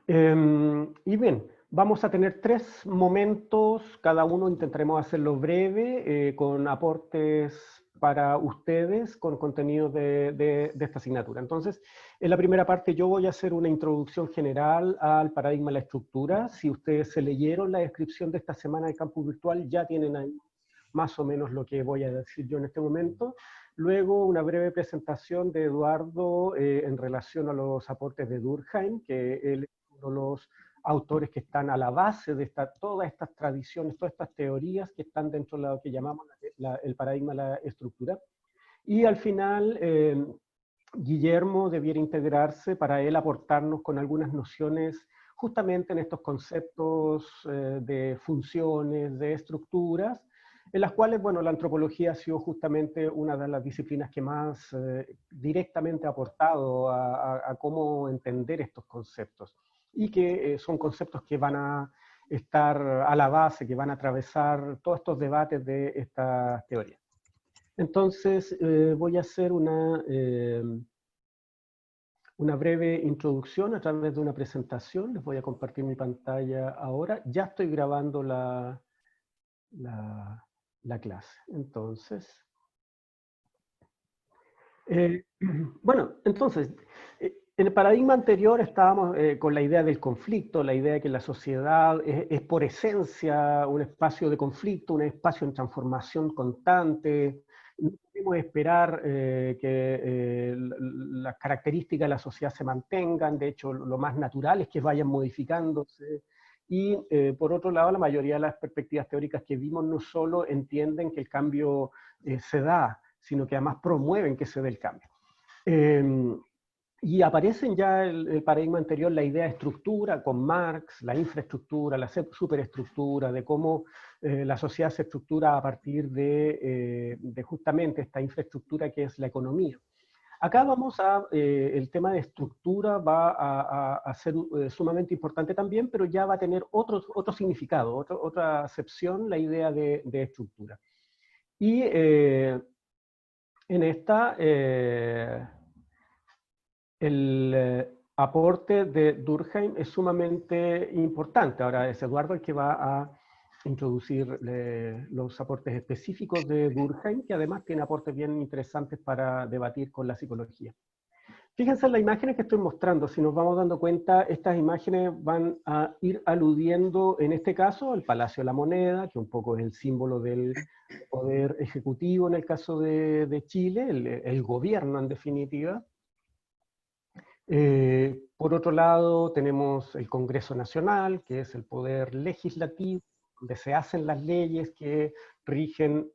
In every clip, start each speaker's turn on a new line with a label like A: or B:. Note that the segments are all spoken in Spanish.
A: Y bien, vamos a tener 3 momentos, cada uno intentaremos hacerlo breve, con aportes para ustedes, con contenido de esta asignatura. Entonces, en la primera parte yo voy a hacer una introducción general al paradigma de la estructura. Si ustedes se leyeron la descripción de esta semana de campus virtual, ya tienen ahí más o menos lo que voy a decir yo en este momento. Luego, una breve presentación de Eduardo en relación a los aportes de Durkheim, que él es uno de los autores que están a la base de todas estas tradiciones, todas estas teorías que están dentro de lo que llamamos el paradigma de la estructura. Y al final, Guillermo debiera integrarse para él aportarnos con algunas nociones justamente en estos conceptos de funciones, de estructuras, en las cuales, bueno, la antropología ha sido justamente una de las disciplinas que más directamente ha aportado a cómo entender estos conceptos, y que son conceptos que van a estar a la base, que van a atravesar todos estos debates de estas teorías. Entonces, voy a hacer una breve introducción a través de una presentación. Les voy a compartir mi pantalla ahora. Ya estoy grabando la clase. Entonces, bueno, entonces, en el paradigma anterior estábamos con la idea del conflicto, la idea de que la sociedad es por esencia un espacio de conflicto, un espacio en transformación constante. No podemos esperar que las características de la sociedad se mantengan, de hecho lo más natural es que vayan modificándose. Y por otro lado, la mayoría de las perspectivas teóricas que vimos no solo entienden que el cambio se da, sino que además promueven que se dé el cambio. Y aparecen ya el paradigma anterior la idea de estructura con Marx, la infraestructura, la superestructura, de cómo la sociedad se estructura a partir de justamente esta infraestructura que es la economía. Acá vamos el tema de estructura va a ser sumamente importante también, pero ya va a tener otro significado, otra acepción, la idea de estructura. Y en esta, el aporte de Durkheim es sumamente importante. Ahora es Eduardo el que va a introducir los aportes específicos de Durkheim, que además tiene aportes bien interesantes para debatir con la psicología. Fíjense en las imágenes que estoy mostrando. Si nos vamos dando cuenta, estas imágenes van a ir aludiendo, en este caso, al Palacio de la Moneda, que un poco es el símbolo del poder ejecutivo en el caso de Chile, el gobierno en definitiva. Por otro lado, tenemos el Congreso Nacional, que es el poder legislativo, donde se hacen las leyes que rigen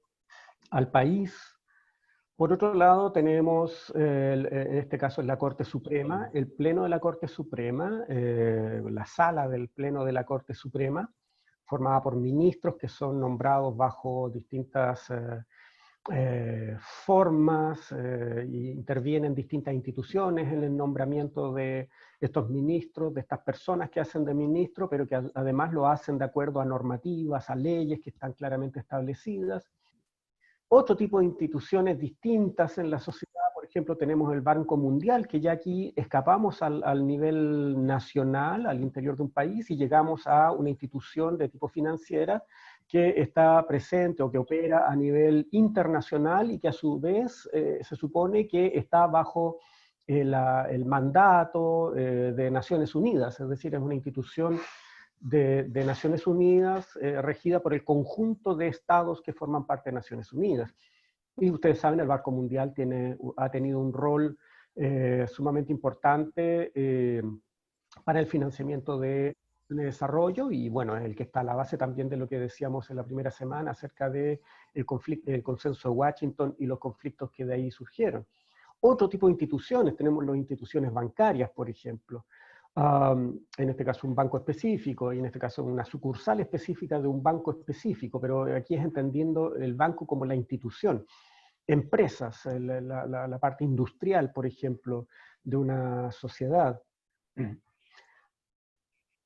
A: al país. Por otro lado, tenemos, en este caso, la Corte Suprema, el Pleno de la Corte Suprema, la sala del Pleno de la Corte Suprema, formada por ministros que son nombrados bajo distintas formas, intervienen distintas instituciones en el nombramiento de estos ministros, de estas personas que hacen de ministro, pero que además lo hacen de acuerdo a normativas, a leyes que están claramente establecidas. Otro tipo de instituciones distintas en la sociedad, por ejemplo, tenemos el Banco Mundial, que ya aquí escapamos al nivel nacional, al interior de un país, y llegamos a una institución de tipo financiera que está presente o que opera a nivel internacional y que a su vez se supone que está bajo el mandato de Naciones Unidas, es decir, es una institución de Naciones Unidas regida por el conjunto de estados que forman parte de Naciones Unidas. Y ustedes saben, el Banco Mundial ha tenido un rol sumamente importante para el financiamiento de desarrollo, y bueno, es el que está a la base también de lo que decíamos en la primera semana acerca del conflicto, el consenso de Washington y los conflictos que de ahí surgieron. Otro tipo de instituciones, tenemos las instituciones bancarias, por ejemplo, en este caso un banco específico, y en este caso una sucursal específica de un banco específico, pero aquí es entendiendo el banco como la institución. Empresas, la parte industrial, por ejemplo, de una sociedad.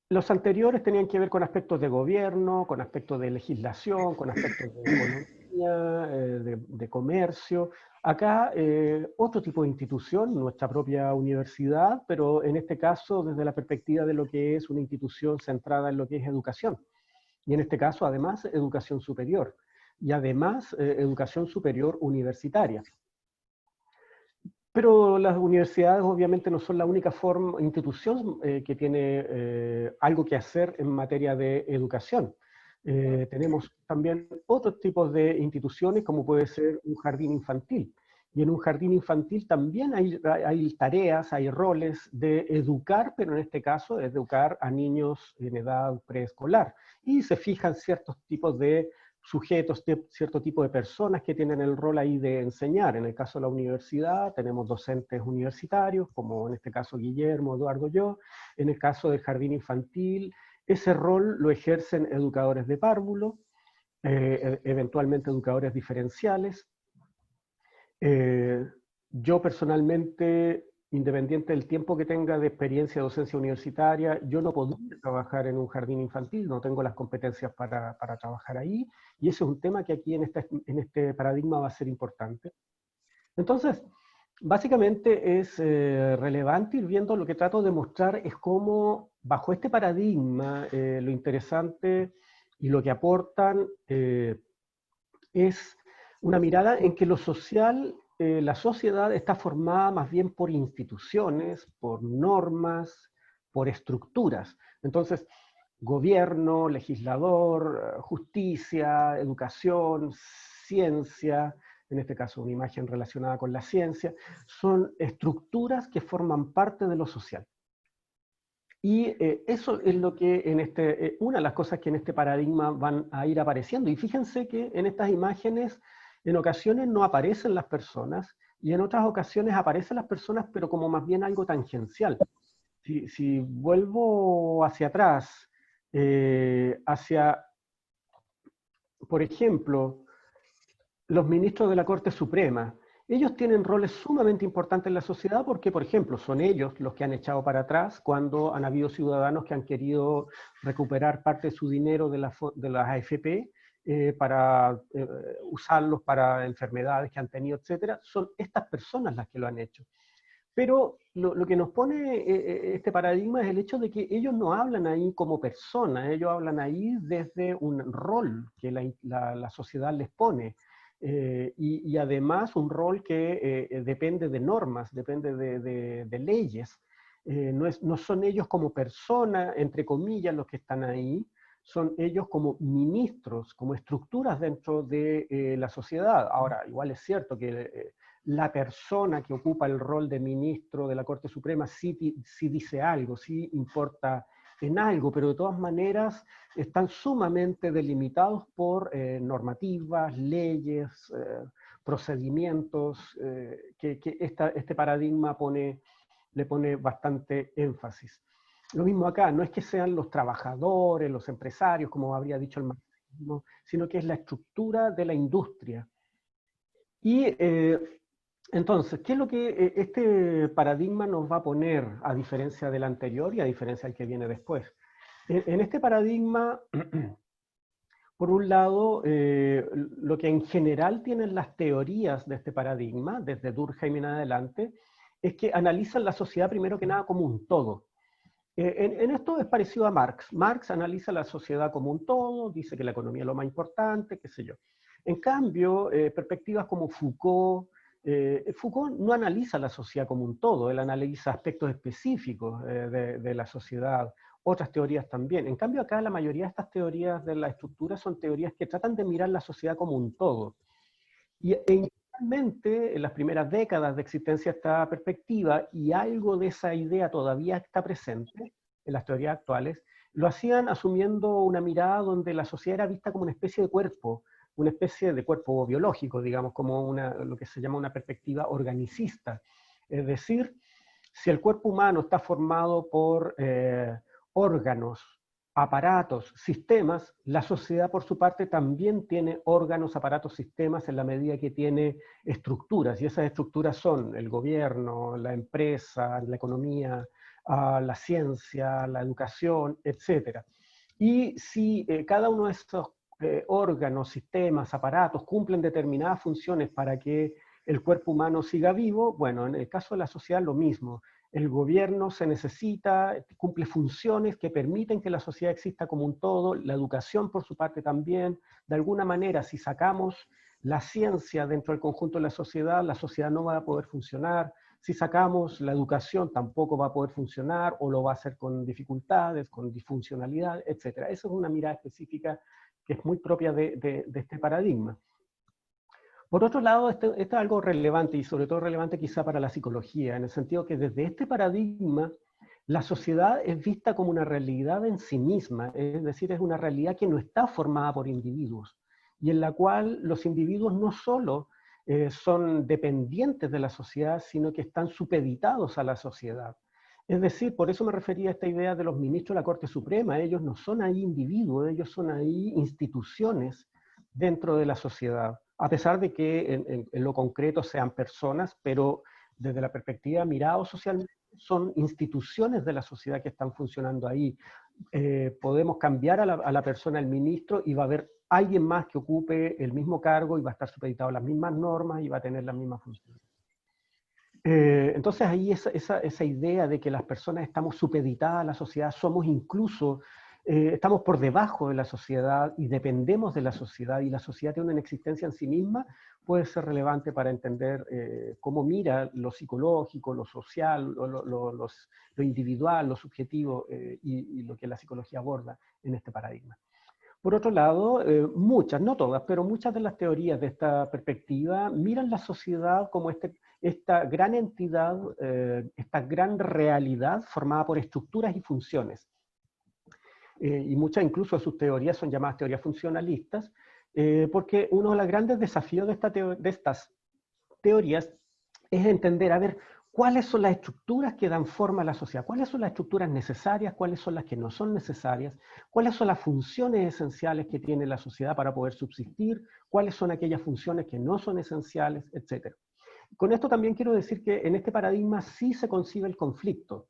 A: Los anteriores tenían que ver con aspectos de gobierno, con aspectos de legislación, con aspectos de economía, economía, de comercio. Acá otro tipo de institución, nuestra propia universidad, pero en este caso desde la perspectiva de lo que es una institución centrada en lo que es educación. Y en este caso además educación superior. Y además educación superior universitaria. Pero las universidades obviamente no son la única institución que tiene algo que hacer en materia de educación. Tenemos también otros tipos de instituciones, como puede ser un jardín infantil. Y en un jardín infantil también hay tareas, hay roles de educar, pero en este caso educar a niños en edad preescolar. Y se fijan ciertos tipos de sujetos, de cierto tipo de personas que tienen el rol ahí de enseñar. En el caso de la universidad tenemos docentes universitarios, como en este caso Guillermo, Eduardo, yo. En el caso del jardín infantil, ese rol lo ejercen educadores de párvulo, eventualmente educadores diferenciales. Yo personalmente, independiente del tiempo que tenga de experiencia de docencia universitaria, yo no podría trabajar en un jardín infantil, no tengo las competencias para trabajar ahí, y ese es un tema que aquí en este paradigma va a ser importante. Entonces, básicamente es relevante ir viendo, lo que trato de mostrar es cómo bajo este paradigma lo interesante y lo que aportan es una mirada en que lo social, la sociedad está formada más bien por instituciones, por normas, por estructuras. Entonces, gobierno, legislador, justicia, educación, ciencia, en este caso una imagen relacionada con la ciencia, son estructuras que forman parte de lo social. Y eso es lo que una de las cosas que en este paradigma van a ir apareciendo. Y fíjense que en estas imágenes en ocasiones no aparecen las personas y en otras ocasiones aparecen las personas, pero como más bien algo tangencial. Si vuelvo hacia atrás, por ejemplo, los ministros de la Corte Suprema, ellos tienen roles sumamente importantes en la sociedad porque, por ejemplo, son ellos los que han echado para atrás cuando han habido ciudadanos que han querido recuperar parte de su dinero de las AFP para usarlos para enfermedades que han tenido, etcétera. Son estas personas las que lo han hecho. Pero lo que nos pone este paradigma es el hecho de que ellos no hablan ahí como personas, ellos hablan ahí desde un rol que la sociedad les pone. Y además un rol que depende de normas, depende de leyes. No son ellos como personas, entre comillas, los que están ahí, son ellos como ministros, como estructuras dentro de la sociedad. Ahora, igual es cierto que la persona que ocupa el rol de ministro de la Corte Suprema sí dice algo, sí importa en algo, pero de todas maneras están sumamente delimitados por normativas, leyes, procedimientos, que este paradigma le pone bastante énfasis. Lo mismo acá, no es que sean los trabajadores, los empresarios, como habría dicho el marxismo, sino que es la estructura de la industria. Y entonces, ¿qué es lo que este paradigma nos va a poner a diferencia del anterior y a diferencia del que viene después? En este paradigma, por un lado, lo que en general tienen las teorías de este paradigma, desde Durkheim en adelante, es que analizan la sociedad primero que nada como un todo. En esto es parecido a Marx. Marx analiza la sociedad como un todo, dice que la economía es lo más importante, qué sé yo. En cambio, perspectivas como Foucault, Foucault no analiza la sociedad como un todo, él analiza aspectos específicos de la sociedad, otras teorías también. En cambio, acá la mayoría de estas teorías de la estructura son teorías que tratan de mirar la sociedad como un todo. Y inicialmente, en las primeras décadas de existencia de esta perspectiva, y algo de esa idea todavía está presente en las teorías actuales, lo hacían asumiendo una mirada donde la sociedad era vista como una especie de cuerpo biológico, digamos, como lo que se llama una perspectiva organicista. Es decir, si el cuerpo humano está formado por órganos, aparatos, sistemas, la sociedad por su parte también tiene órganos, aparatos, sistemas en la medida que tiene estructuras, y esas estructuras son el gobierno, la empresa, la economía, la ciencia, la educación, etc. Y si cada uno de estos órganos, sistemas, aparatos cumplen determinadas funciones para que el cuerpo humano siga vivo, bueno, en el caso de la sociedad lo mismo. El gobierno se necesita, cumple funciones que permiten que la sociedad exista como un todo, la educación por su parte también. De alguna manera, si sacamos la ciencia dentro del conjunto de la sociedad no va a poder funcionar. Si sacamos la educación, tampoco va a poder funcionar, o lo va a hacer con dificultades, con disfuncionalidad, etc. Esa es una mirada específica que es muy propia de este paradigma. Por otro lado, esto es algo relevante, y sobre todo relevante quizá para la psicología, en el sentido que desde este paradigma, la sociedad es vista como una realidad en sí misma, es decir, es una realidad que no está formada por individuos, y en la cual los individuos no solo son dependientes de la sociedad, sino que están supeditados a la sociedad. Es decir, por eso me refería a esta idea de los ministros de la Corte Suprema. Ellos no son ahí individuos, ellos son ahí instituciones dentro de la sociedad, a pesar de que en lo concreto sean personas, pero desde la perspectiva mirado socialmente son instituciones de la sociedad que están funcionando ahí. Podemos cambiar a la persona, el ministro, y va a haber alguien más que ocupe el mismo cargo y va a estar supeditado a las mismas normas y va a tener las mismas funciones. Entonces ahí esa idea de que las personas estamos supeditadas a la sociedad, somos incluso, estamos por debajo de la sociedad y dependemos de la sociedad, y la sociedad tiene una existencia en sí misma, puede ser relevante para entender cómo mira lo psicológico, lo social, lo individual, lo subjetivo, y lo que la psicología aborda en este paradigma. Por otro lado, muchas, no todas, pero muchas de las teorías de esta perspectiva miran la sociedad como esta gran entidad, esta gran realidad formada por estructuras y funciones. Y muchas incluso de sus teorías son llamadas teorías funcionalistas, porque uno de los grandes desafíos de estas teorías es entender, a ver, cuáles son las estructuras que dan forma a la sociedad, cuáles son las estructuras necesarias, cuáles son las que no son necesarias, cuáles son las funciones esenciales que tiene la sociedad para poder subsistir, cuáles son aquellas funciones que no son esenciales, etc. Con esto también quiero decir que en este paradigma sí se concibe el conflicto,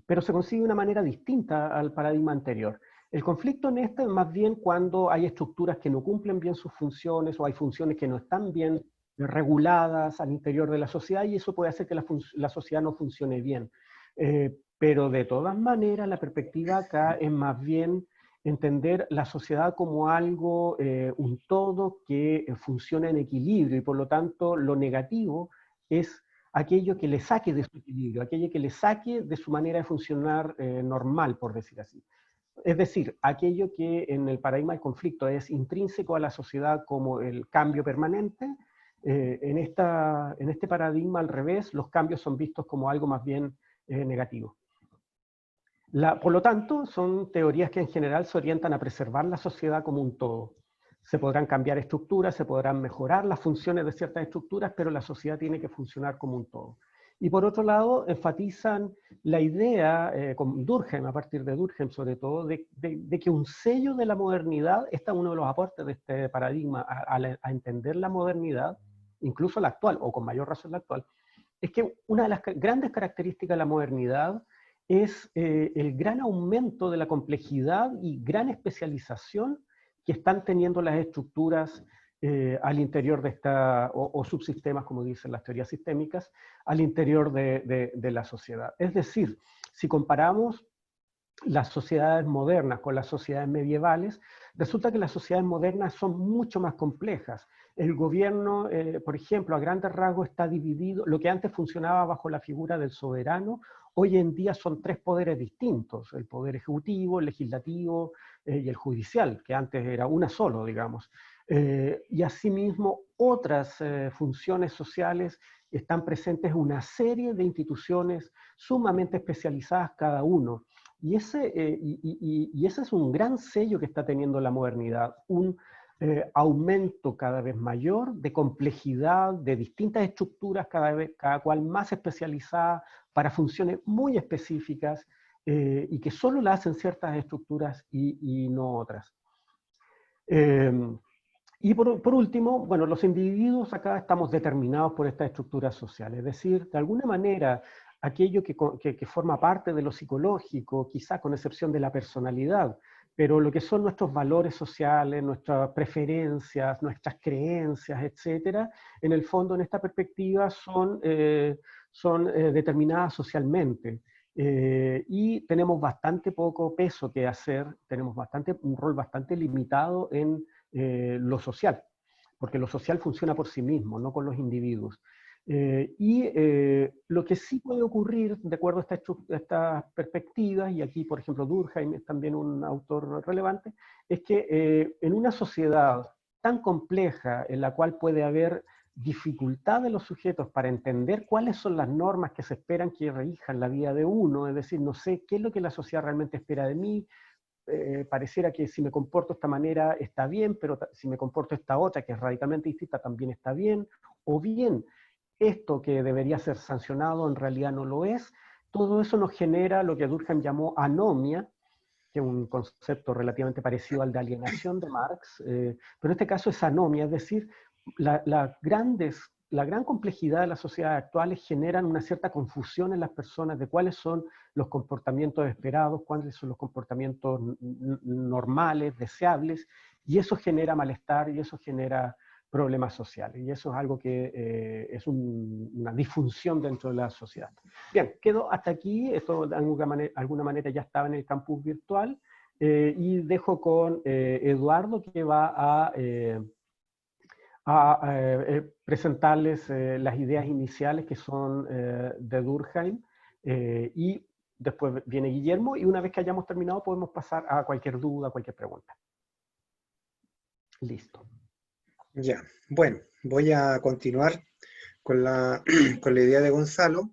A: pero se concibe de una manera distinta al paradigma anterior. El conflicto en este es más bien cuando hay estructuras que no cumplen bien sus funciones, o hay funciones que no están bien reguladas al interior de la sociedad, y eso puede hacer que la sociedad no funcione bien. Pero de todas maneras, la perspectiva acá es más bien entender la sociedad como algo, un todo que funciona en equilibrio, y por lo tanto lo negativo es aquello que le saque de su equilibrio, aquello que le saque de su manera de funcionar normal, por decir así. Es decir, aquello que en el paradigma del conflicto es intrínseco a la sociedad como el cambio permanente, en este paradigma al revés, los cambios son vistos como algo más bien negativo. Por lo tanto, son teorías que en general se orientan a preservar la sociedad como un todo. Se podrán cambiar estructuras, se podrán mejorar las funciones de ciertas estructuras, pero la sociedad tiene que funcionar como un todo. Y por otro lado, enfatizan la idea, con Durkheim, a partir de Durkheim sobre todo, de que un sello de la modernidad, este es uno de los aportes de este paradigma a entender la modernidad, incluso la actual, o con mayor razón la actual, es que una de las grandes características de la modernidad es el gran aumento de la complejidad y gran especialización que están teniendo las estructuras al interior de o subsistemas, como dicen las teorías sistémicas, al interior de la sociedad. Es decir, si comparamos las sociedades modernas con las sociedades medievales, resulta que las sociedades modernas son mucho más complejas. El gobierno, por ejemplo, a grandes rasgos está dividido, lo que antes funcionaba bajo la figura del soberano, hoy en día son tres poderes distintos: el poder ejecutivo, el legislativo y el judicial, que antes era una solo, digamos. Y asimismo, otras funciones sociales están presentes en una serie de instituciones sumamente especializadas cada uno. Y ese es un gran sello que está teniendo la modernidad, un aumento cada vez mayor de complejidad, de distintas estructuras, cada cual más especializada para funciones muy específicas, y que solo la hacen ciertas estructuras y no otras. Y por último, bueno, los individuos acá estamos determinados por estas estructuras sociales, es decir, de alguna manera, aquello que forma parte de lo psicológico, quizá con excepción de la personalidad, pero lo que son nuestros valores sociales, nuestras preferencias, nuestras creencias, etcétera, en el fondo, en esta perspectiva, son determinadas socialmente. Y tenemos bastante poco peso que hacer, tenemos un rol bastante limitado en lo social, porque lo social funciona por sí mismo, no con los individuos. Lo que sí puede ocurrir, de acuerdo a estas perspectivas, y aquí, por ejemplo, Durkheim es también un autor relevante, es que en una sociedad tan compleja en la cual puede haber dificultad de los sujetos para entender cuáles son las normas que se esperan que rijan la vida de uno, es decir, no sé qué es lo que la sociedad realmente espera de mí, pareciera que si me comporto de esta manera está bien, pero si me comporto de esta otra, que es radicalmente distinta, también está bien, o bien esto que debería ser sancionado en realidad no lo es. Todo eso nos genera lo que Durkheim llamó anomia, que es un concepto relativamente parecido al de alienación de Marx, pero en este caso es anomia, es decir, la gran complejidad de las sociedades actuales generan una cierta confusión en las personas de cuáles son los comportamientos esperados, cuáles son los comportamientos normales, deseables, y eso genera malestar y eso genera problemas sociales. Y eso es algo que es una disfunción dentro de la sociedad. Bien, quedo hasta aquí. Esto de alguna manera ya estaba en el campus virtual. Y dejo con Eduardo, que va a presentarles las ideas iniciales que son de Durkheim. Y después viene Guillermo, y una vez que hayamos terminado podemos pasar a cualquier duda, cualquier pregunta. Listo.
B: Ya, bueno, voy a continuar con la idea de Gonzalo,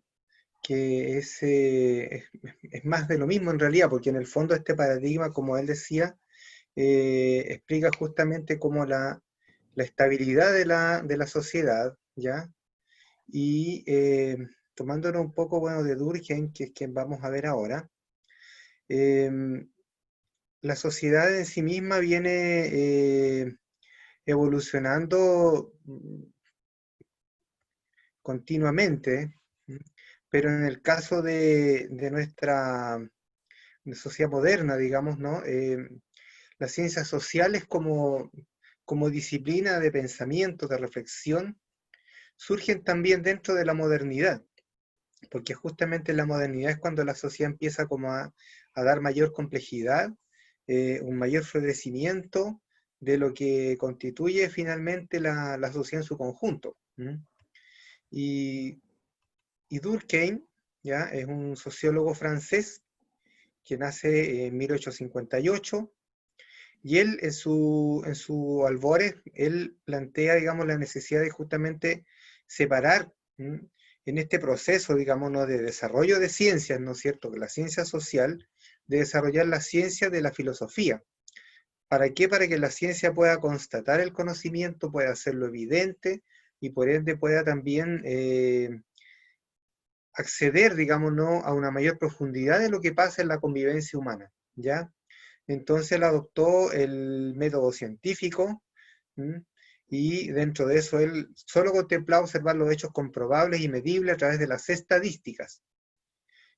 B: que es más de lo mismo en realidad, porque en el fondo este paradigma, como él decía, explica justamente cómo la estabilidad de la sociedad, ¿ya? Y tomándonos un poco, bueno, de Durkheim, que es quien vamos a ver ahora, la sociedad en sí misma viene evolucionando continuamente, pero en el caso de nuestra sociedad moderna, digamos, ¿no? Las ciencias sociales como disciplina de pensamiento, de reflexión, surgen también dentro de la modernidad, porque justamente en la modernidad es cuando la sociedad empieza como a dar mayor complejidad, un mayor florecimiento de lo que constituye finalmente la sociedad en su conjunto. Y Durkheim, ¿ya? Es un sociólogo francés que nace en 1858, y él en su albores, él plantea, digamos, la necesidad de justamente separar en este proceso, digamos, ¿no? de desarrollo de ciencias, ¿no es cierto?, la ciencia social, de desarrollar la ciencia de la filosofía. ¿Para qué? Para que la ciencia pueda constatar el conocimiento, pueda hacerlo evidente, y por ende pueda también acceder, digamos, ¿no? a una mayor profundidad de lo que pasa en la convivencia humana, ¿ya? Entonces él adoptó el método científico, y dentro de eso él solo contemplaba observar los hechos comprobables y medibles a través de las estadísticas.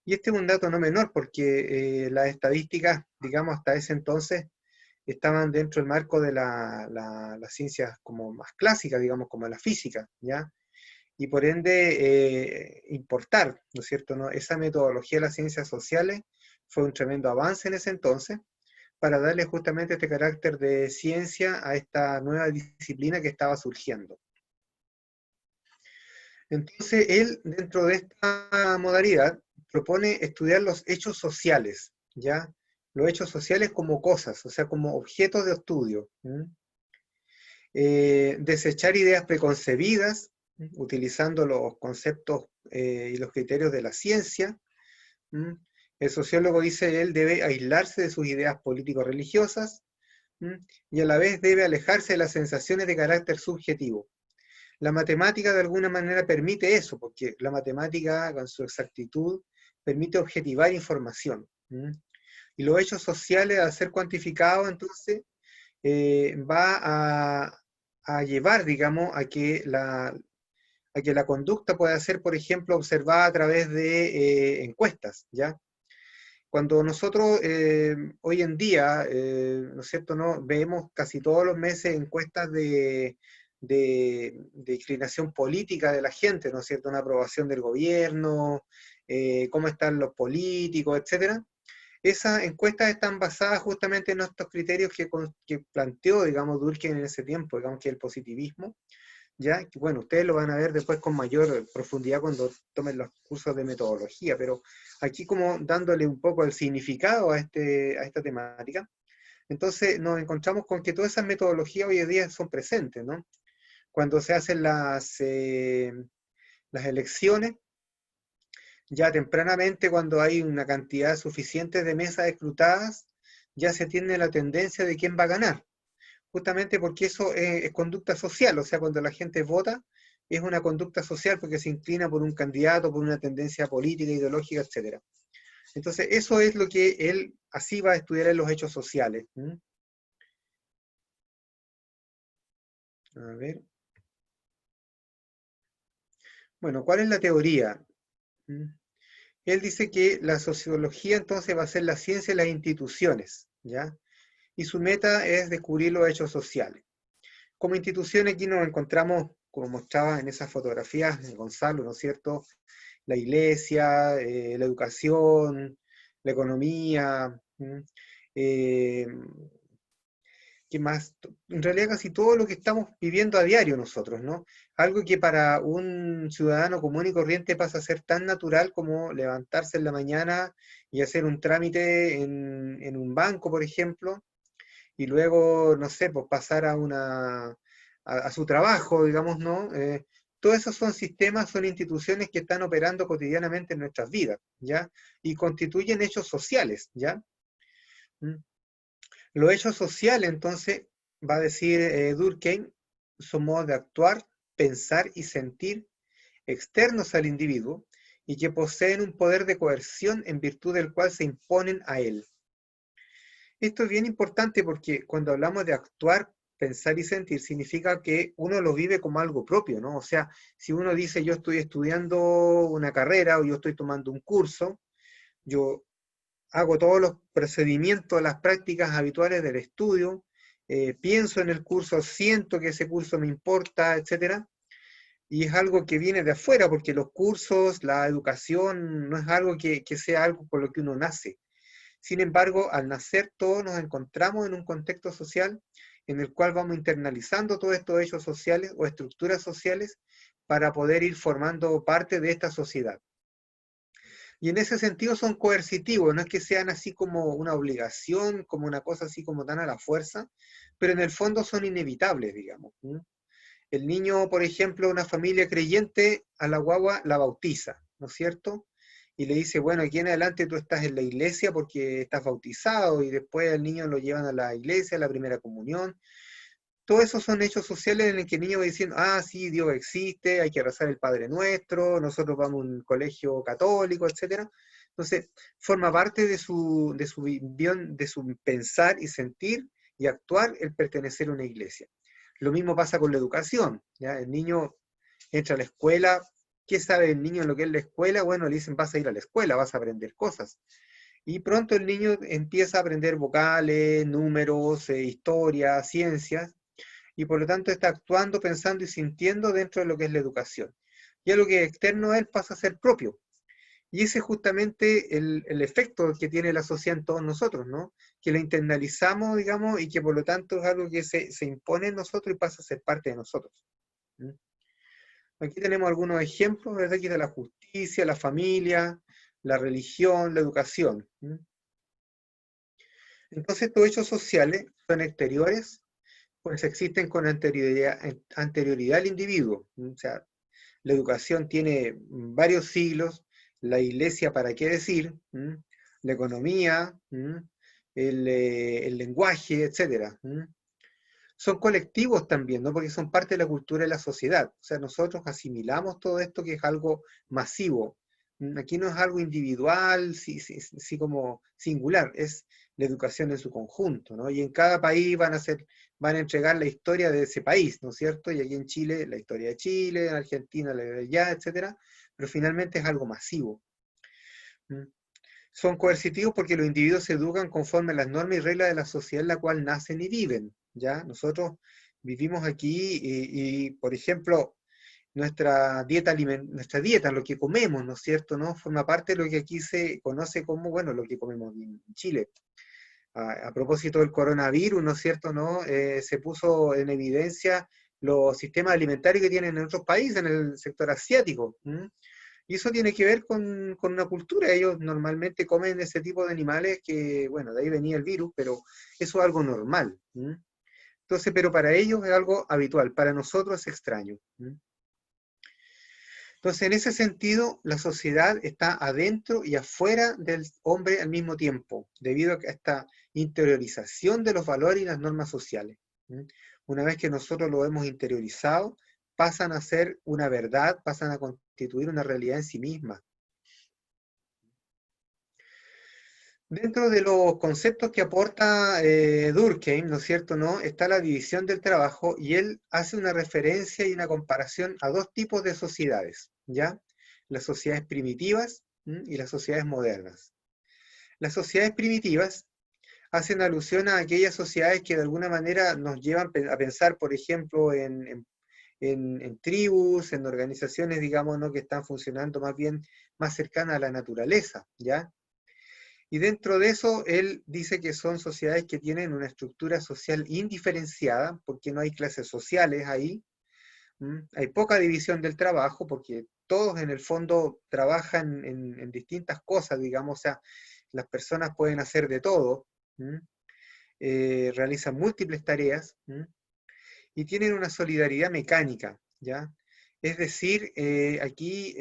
B: Y este es un dato no menor, porque las estadísticas, digamos, hasta ese entonces estaban dentro del marco de las ciencias como más clásicas, digamos, como la física, ¿ya? Y por ende importar, ¿no es cierto?, ¿no? Esa metodología de las ciencias sociales fue un tremendo avance en ese entonces, para darle justamente este carácter de ciencia a esta nueva disciplina que estaba surgiendo. Entonces, él, dentro de esta modalidad, propone estudiar los hechos sociales, ¿ya? Los hechos sociales como cosas, o sea, como objetos de estudio. Desechar ideas preconcebidas, utilizando los conceptos y los criterios de la ciencia. El sociólogo, dice él, debe aislarse de sus ideas político-religiosas, y a la vez debe alejarse de las sensaciones de carácter subjetivo. La matemática de alguna manera permite eso, porque la matemática con su exactitud permite objetivar información. Y los hechos sociales, al ser cuantificados, entonces va a llevar, digamos, a que la conducta pueda ser, por ejemplo, observada a través de encuestas, ¿ya? Cuando nosotros hoy en día, ¿no es cierto?, ¿no? Vemos casi todos los meses encuestas de inclinación política de la gente, ¿no es cierto?, una aprobación del gobierno, cómo están los políticos, etcétera. Esas encuestas están basadas justamente en estos criterios que planteó, digamos, Durkheim en ese tiempo, digamos, que el positivismo, ¿ya? Que, bueno, ustedes lo van a ver después con mayor profundidad cuando tomen los cursos de metodología, pero aquí como dándole un poco el significado a esta temática, entonces nos encontramos con que todas esas metodologías hoy en día son presentes, ¿no? Cuando se hacen las elecciones, ya tempranamente cuando hay una cantidad suficiente de mesas escrutadas, ya se tiene la tendencia de quién va a ganar. Justamente porque eso es conducta social, o sea, cuando la gente vota, es una conducta social porque se inclina por un candidato, por una tendencia política, ideológica, etc. Entonces, eso es lo que él así va a estudiar en los hechos sociales. A ver. Bueno, ¿cuál es la teoría? Él dice que la sociología entonces va a ser la ciencia de las instituciones, ¿ya? Y su meta es descubrir los hechos sociales. Como institución aquí nos encontramos, como mostraba en esas fotografías de Gonzalo, ¿no es cierto?, la iglesia, la educación, la economía, ¿qué más? En realidad casi todo lo que estamos viviendo a diario nosotros, ¿no? Algo que para un ciudadano común y corriente pasa a ser tan natural como levantarse en la mañana y hacer un trámite en un banco, por ejemplo, y luego, no sé, pues pasar a su trabajo, digamos, ¿no? Todos esos son sistemas, son instituciones que están operando cotidianamente en nuestras vidas, ¿ya? Y constituyen hechos sociales, ¿ya? ¿Mm? Los hechos sociales, entonces, va a decir Durkheim, son modos de actuar, pensar y sentir externos al individuo y que poseen un poder de coerción en virtud del cual se imponen a él. Esto es bien importante porque cuando hablamos de actuar, pensar y sentir, significa que uno lo vive como algo propio, ¿no? O sea, si uno dice yo estoy estudiando una carrera o yo estoy tomando un curso, yo hago todos los procedimientos, las prácticas habituales del estudio, pienso en el curso, siento que ese curso me importa, etcétera, y es algo que viene de afuera, porque los cursos, la educación, no es algo que sea algo con lo que uno nace. Sin embargo, al nacer todos nos encontramos en un contexto social en el cual vamos internalizando todos estos hechos sociales o estructuras sociales para poder ir formando parte de esta sociedad. Y en ese sentido son coercitivos, no es que sean así como una obligación, como una cosa así como tan a la fuerza, pero en el fondo son inevitables, digamos. El niño, por ejemplo, una familia creyente, a la guagua la bautiza, ¿no es cierto? Y le dice, bueno, aquí en adelante tú estás en la iglesia porque estás bautizado, y después al niño lo llevan a la iglesia, a la primera comunión. Todos esos son hechos sociales en el que el niño va diciendo, ah, sí, Dios existe, hay que rezar el Padre Nuestro, nosotros vamos a un colegio católico, etc. Entonces, forma parte de su pensar y sentir y actuar el pertenecer a una iglesia. Lo mismo pasa con la educación, ¿ya? El niño entra a la escuela, ¿qué sabe el niño en lo que es la escuela? Bueno, le dicen, vas a ir a la escuela, vas a aprender cosas. Y pronto el niño empieza a aprender vocales, números, historia, ciencias, y por lo tanto está actuando, pensando y sintiendo dentro de lo que es la educación. Ya lo que es externo a él pasa a ser propio. Y ese es justamente el efecto que tiene la sociedad en todos nosotros, ¿no? Que lo internalizamos, digamos, y que por lo tanto es algo que se impone en nosotros y pasa a ser parte de nosotros. ¿Mm? Aquí tenemos algunos ejemplos, ¿verdad? Aquí de la justicia, la familia, la religión, la educación. ¿Mm? Entonces, estos hechos sociales son exteriores, pues existen con anterioridad al individuo. O sea, la educación tiene varios siglos, la iglesia, ¿para qué decir? La economía, el lenguaje, etc. Son colectivos también, ¿no? Porque son parte de la cultura de la sociedad. O sea, nosotros asimilamos todo esto que es algo masivo. Aquí no es algo individual, sí como singular, es la educación en su conjunto, ¿no? Y en cada país van a entregar la historia de ese país, ¿no es cierto? Y aquí en Chile, la historia de Chile, en Argentina, la de allá, etcétera, pero finalmente es algo masivo. Son coercitivos porque los individuos se educan conforme a las normas y reglas de la sociedad en la cual nacen y viven, ¿ya? Nosotros vivimos aquí por ejemplo, nuestra dieta, lo que comemos, ¿no es cierto?, ¿no? Forma parte de lo que aquí se conoce como, bueno, lo que comemos en Chile. A propósito del coronavirus, ¿no es cierto?, ¿no? Se puso en evidencia los sistemas alimentarios que tienen en otros países, en el sector asiático. ¿M? Y eso tiene que ver con una cultura. Ellos normalmente comen ese tipo de animales que, bueno, de ahí venía el virus, pero eso es algo normal. ¿M? Entonces, pero para ellos es algo habitual, para nosotros es extraño. ¿M? Entonces, en ese sentido, la sociedad está adentro y afuera del hombre al mismo tiempo, debido a esta interiorización de los valores y las normas sociales. ¿M? Una vez que nosotros lo hemos interiorizado, pasan a ser una verdad, pasan a constituir una realidad en sí misma. Dentro de los conceptos que aporta Durkheim, ¿no es cierto?, ¿no?, está la división del trabajo, y él hace una referencia y una comparación a dos tipos de sociedades, ¿ya? Las sociedades primitivas y las sociedades modernas. Las sociedades primitivas hacen alusión a aquellas sociedades que de alguna manera nos llevan a pensar, por ejemplo, en tribus, en organizaciones, digamos, ¿no?, que están funcionando más bien más cercanas a la naturaleza, ¿ya? Y dentro de eso, él dice que son sociedades que tienen una estructura social indiferenciada, porque no hay clases sociales ahí. Hay poca división del trabajo, porque todos en el fondo trabajan en distintas cosas, digamos, o sea, las personas pueden hacer de todo, realizan múltiples tareas, y tienen una solidaridad mecánica, ¿ya? Es decir, aquí,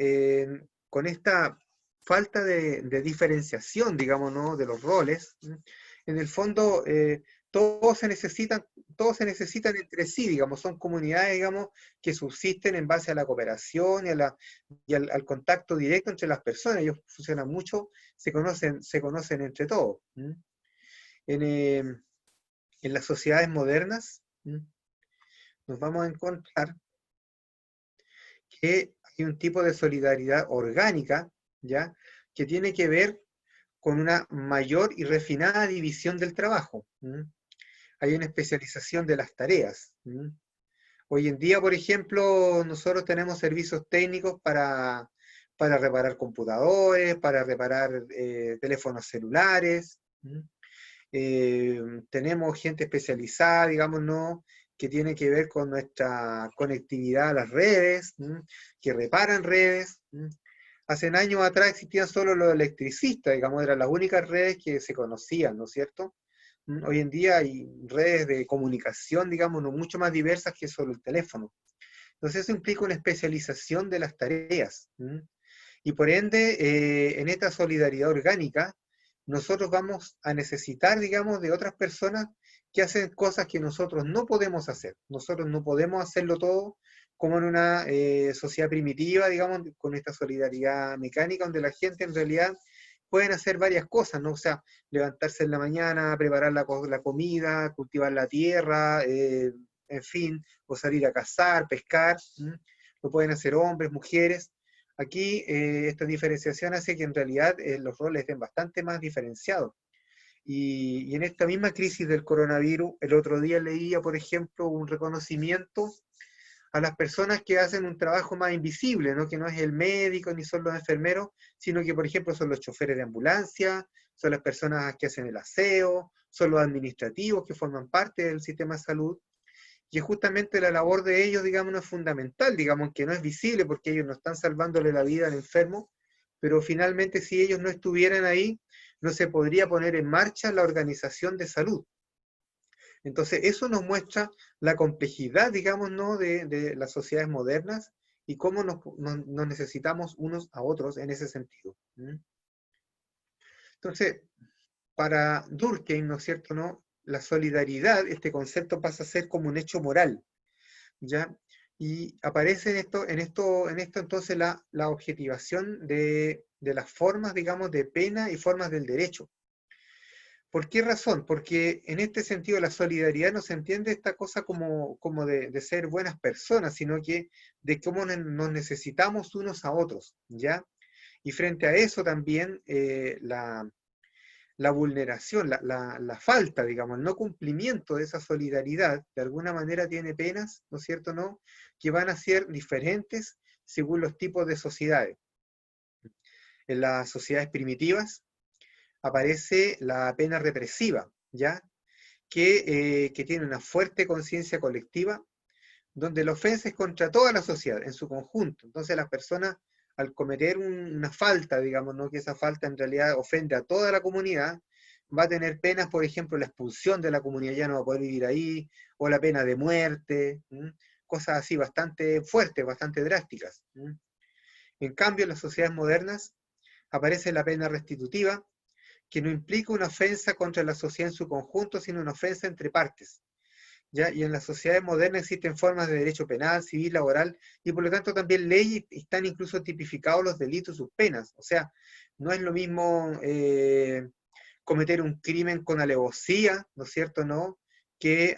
B: con esta falta de diferenciación, digamos, ¿no?, de los roles, en el fondo, todos se necesitan entre sí, digamos, son comunidades, digamos, que subsisten en base a la cooperación y al contacto directo entre las personas. Ellos funcionan mucho, se conocen entre todos. En las sociedades modernas, nos vamos a encontrar que hay un tipo de solidaridad orgánica, ¿ya?, que tiene que ver con una mayor y refinada división del trabajo. Hay una especialización de las tareas. Hoy en día, por ejemplo, nosotros tenemos servicios técnicos para reparar computadores, para reparar teléfonos celulares. Tenemos gente especializada, digamos, ¿no?, que tiene que ver con nuestra conectividad a las redes, que reparan redes. Hace años atrás existían solo los electricistas, digamos, eran las únicas redes que se conocían, ¿no es cierto? Hoy en día hay redes de comunicación, digamos, no mucho más diversas que solo el teléfono. Entonces eso implica una especialización de las tareas. Y por ende, en esta solidaridad orgánica, nosotros vamos a necesitar, digamos, de otras personas que hacen cosas que nosotros no podemos hacer. Nosotros no podemos hacerlo todo como en una sociedad primitiva, digamos, con esta solidaridad mecánica, donde la gente en realidad pueden hacer varias cosas, ¿no? O sea, levantarse en la mañana, preparar la comida, cultivar la tierra, en fin, o salir a cazar, pescar. Lo pueden hacer hombres, mujeres. Aquí esta diferenciación hace que en realidad los roles estén bastante más diferenciados. Y en esta misma crisis del coronavirus, el otro día leía, por ejemplo, un reconocimiento a las personas que hacen un trabajo más invisible, ¿no?, que no es el médico ni son los enfermeros, sino que, por ejemplo, son los choferes de ambulancia, son las personas que hacen el aseo, son los administrativos que forman parte del sistema de salud. Y justamente la labor de ellos, digamos, no es fundamental, digamos, que no es visible porque ellos no están salvándole la vida al enfermo, pero finalmente si ellos no estuvieran ahí, no se podría poner en marcha la organización de salud. Entonces eso nos muestra la complejidad, digamos, ¿no?, de las sociedades modernas y cómo nos necesitamos unos a otros en ese sentido. Entonces, para Durkheim, ¿no es cierto?, ¿no?, la solidaridad, este concepto pasa a ser como un hecho moral, ¿ya? Y aparece en esto entonces la objetivación de las formas, digamos, de pena y formas del derecho. ¿Por qué razón? Porque en este sentido la solidaridad no se entiende esta cosa como de ser buenas personas, sino que de cómo nos necesitamos unos a otros, ¿ya? Y frente a eso también la vulneración, la falta, digamos, el no cumplimiento de esa solidaridad, de alguna manera tiene penas, ¿no es cierto?, ¿no?, que van a ser diferentes según los tipos de sociedades. En las sociedades primitivas aparece la pena represiva, ¿ya?, que tiene una fuerte conciencia colectiva, donde la ofensa es contra toda la sociedad, en su conjunto. Entonces las personas, al cometer una falta, digamos, ¿no?, que esa falta en realidad ofende a toda la comunidad, va a tener penas, por ejemplo, la expulsión de la comunidad, ya no va a poder vivir ahí, o la pena de muerte, cosas así bastante fuertes, bastante drásticas. En cambio, en las sociedades modernas aparece la pena restitutiva, que no implica una ofensa contra la sociedad en su conjunto, sino una ofensa entre partes, ¿ya? Y en las sociedades modernas existen formas de derecho penal, civil, laboral, y por lo tanto también leyes, están incluso tipificados los delitos y sus penas. O sea, no es lo mismo cometer un crimen con alevosía, ¿no es cierto?, ¿no?, que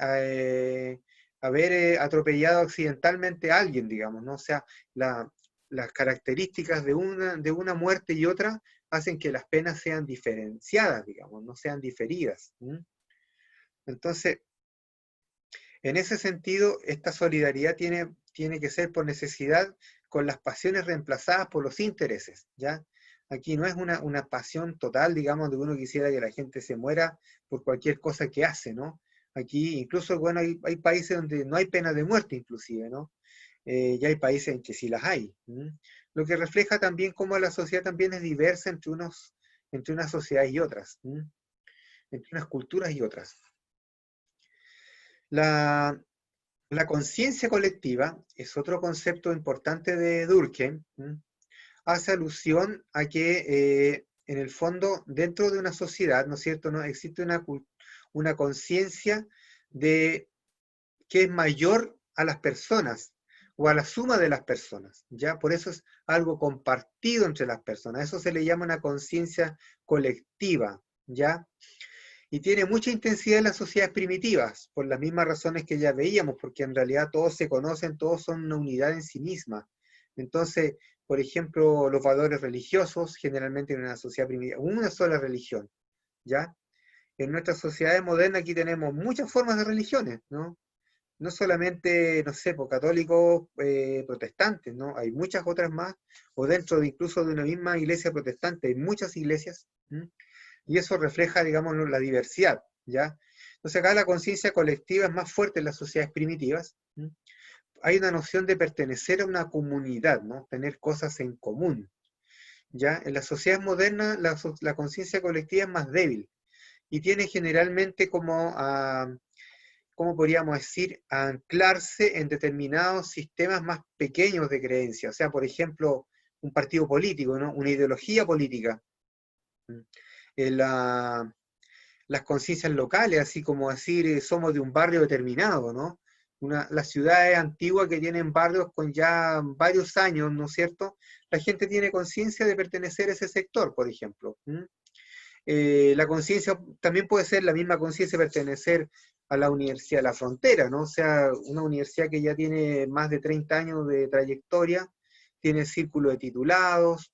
B: haber atropellado accidentalmente a alguien, digamos, ¿no? O sea, las características de una muerte y otra hacen que las penas sean diferenciadas, digamos, no sean diferidas. Entonces, en ese sentido, esta solidaridad tiene que ser por necesidad, con las pasiones reemplazadas por los intereses, ¿ya? Aquí no es una pasión total, digamos, de uno quisiera que la gente se muera por cualquier cosa que hace, ¿no? Aquí incluso, bueno, hay países donde no hay pena de muerte inclusive, ¿no? Y hay países en que sí las hay. Lo que refleja también cómo la sociedad también es diversa entre unas sociedades y otras, entre unas culturas y otras. La conciencia colectiva es otro concepto importante de Durkheim. Hace alusión a que en el fondo, dentro de una sociedad, ¿no es cierto?, ¿no?, existe una conciencia de que es mayor a las personas o a la suma de las personas, ¿ya? Por eso es algo compartido entre las personas. Eso se le llama una conciencia colectiva, ¿ya? Y tiene mucha intensidad en las sociedades primitivas, por las mismas razones que ya veíamos, porque en realidad todos se conocen, todos son una unidad en sí misma. Entonces, por ejemplo, los valores religiosos, generalmente en una sociedad primitiva, una sola religión, ¿ya? En nuestras sociedades modernas aquí tenemos muchas formas de religiones, ¿no? No solamente, no sé, por católicos, protestantes, ¿no? Hay muchas otras más, o dentro de incluso de una misma iglesia protestante, hay muchas iglesias, y eso refleja, digamos, la diversidad, ¿ya? Entonces acá la conciencia colectiva es más fuerte en las sociedades primitivas. Hay una noción de pertenecer a una comunidad, ¿no? Tener cosas en común, ¿ya? En las sociedades modernas la conciencia colectiva es más débil y tiene generalmente como ¿cómo podríamos decir?, a anclarse en determinados sistemas más pequeños de creencia. O sea, por ejemplo, un partido político, ¿no?, una ideología política. Las conciencias locales, así como decir, somos de un barrio determinado, ¿no? Las ciudades antiguas que tienen barrios con ya varios años, ¿no es cierto? La gente tiene conciencia de pertenecer a ese sector, por ejemplo. La conciencia también puede ser la misma conciencia de pertenecer a la Universidad de la Frontera, ¿no? O sea, una universidad que ya tiene más de 30 años de trayectoria, tiene círculo de titulados,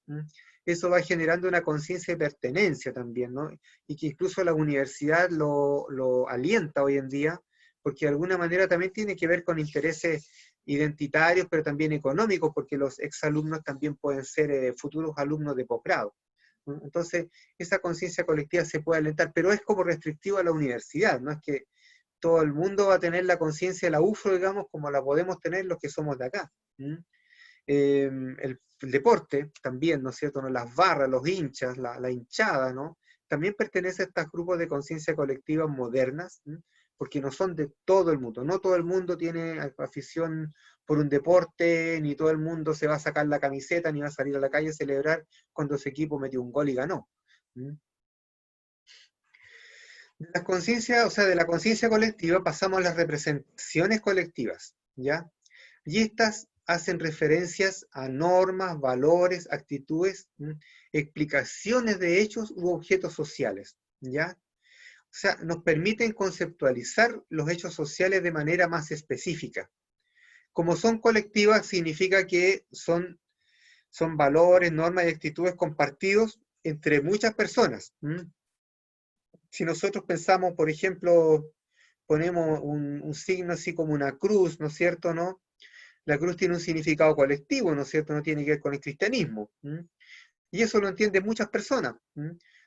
B: eso va generando una conciencia de pertenencia también, ¿no? Y que incluso la universidad lo alienta hoy en día, porque de alguna manera también tiene que ver con intereses identitarios, pero también económicos, porque los exalumnos también pueden ser futuros alumnos de posgrado. Entonces, esa conciencia colectiva se puede alentar, pero es como restrictivo a la universidad, no es que todo el mundo va a tener la conciencia de la UFRO, digamos, como la podemos tener los que somos de acá. El deporte también, ¿no es cierto?, ¿no? Las barras, los hinchas, la hinchada, ¿no?, también pertenece a estos grupos de conciencia colectiva modernas, porque no son de todo el mundo. No todo el mundo tiene afición por un deporte, ni todo el mundo se va a sacar la camiseta, ni va a salir a la calle a celebrar cuando su equipo metió un gol y ganó. De la conciencia, o sea, de la conciencia colectiva pasamos a las representaciones colectivas, ¿ya? Y estas hacen referencias a normas, valores, actitudes, explicaciones de hechos u objetos sociales, ¿ya? O sea, nos permiten conceptualizar los hechos sociales de manera más específica. Como son colectivas, significa que son son valores, normas y actitudes compartidos entre muchas personas. Si nosotros pensamos, por ejemplo, ponemos un signo así como una cruz, ¿no es cierto? ¿No? La cruz tiene un significado colectivo, ¿no es cierto? No tiene que ver con el cristianismo. Y eso lo entienden muchas personas.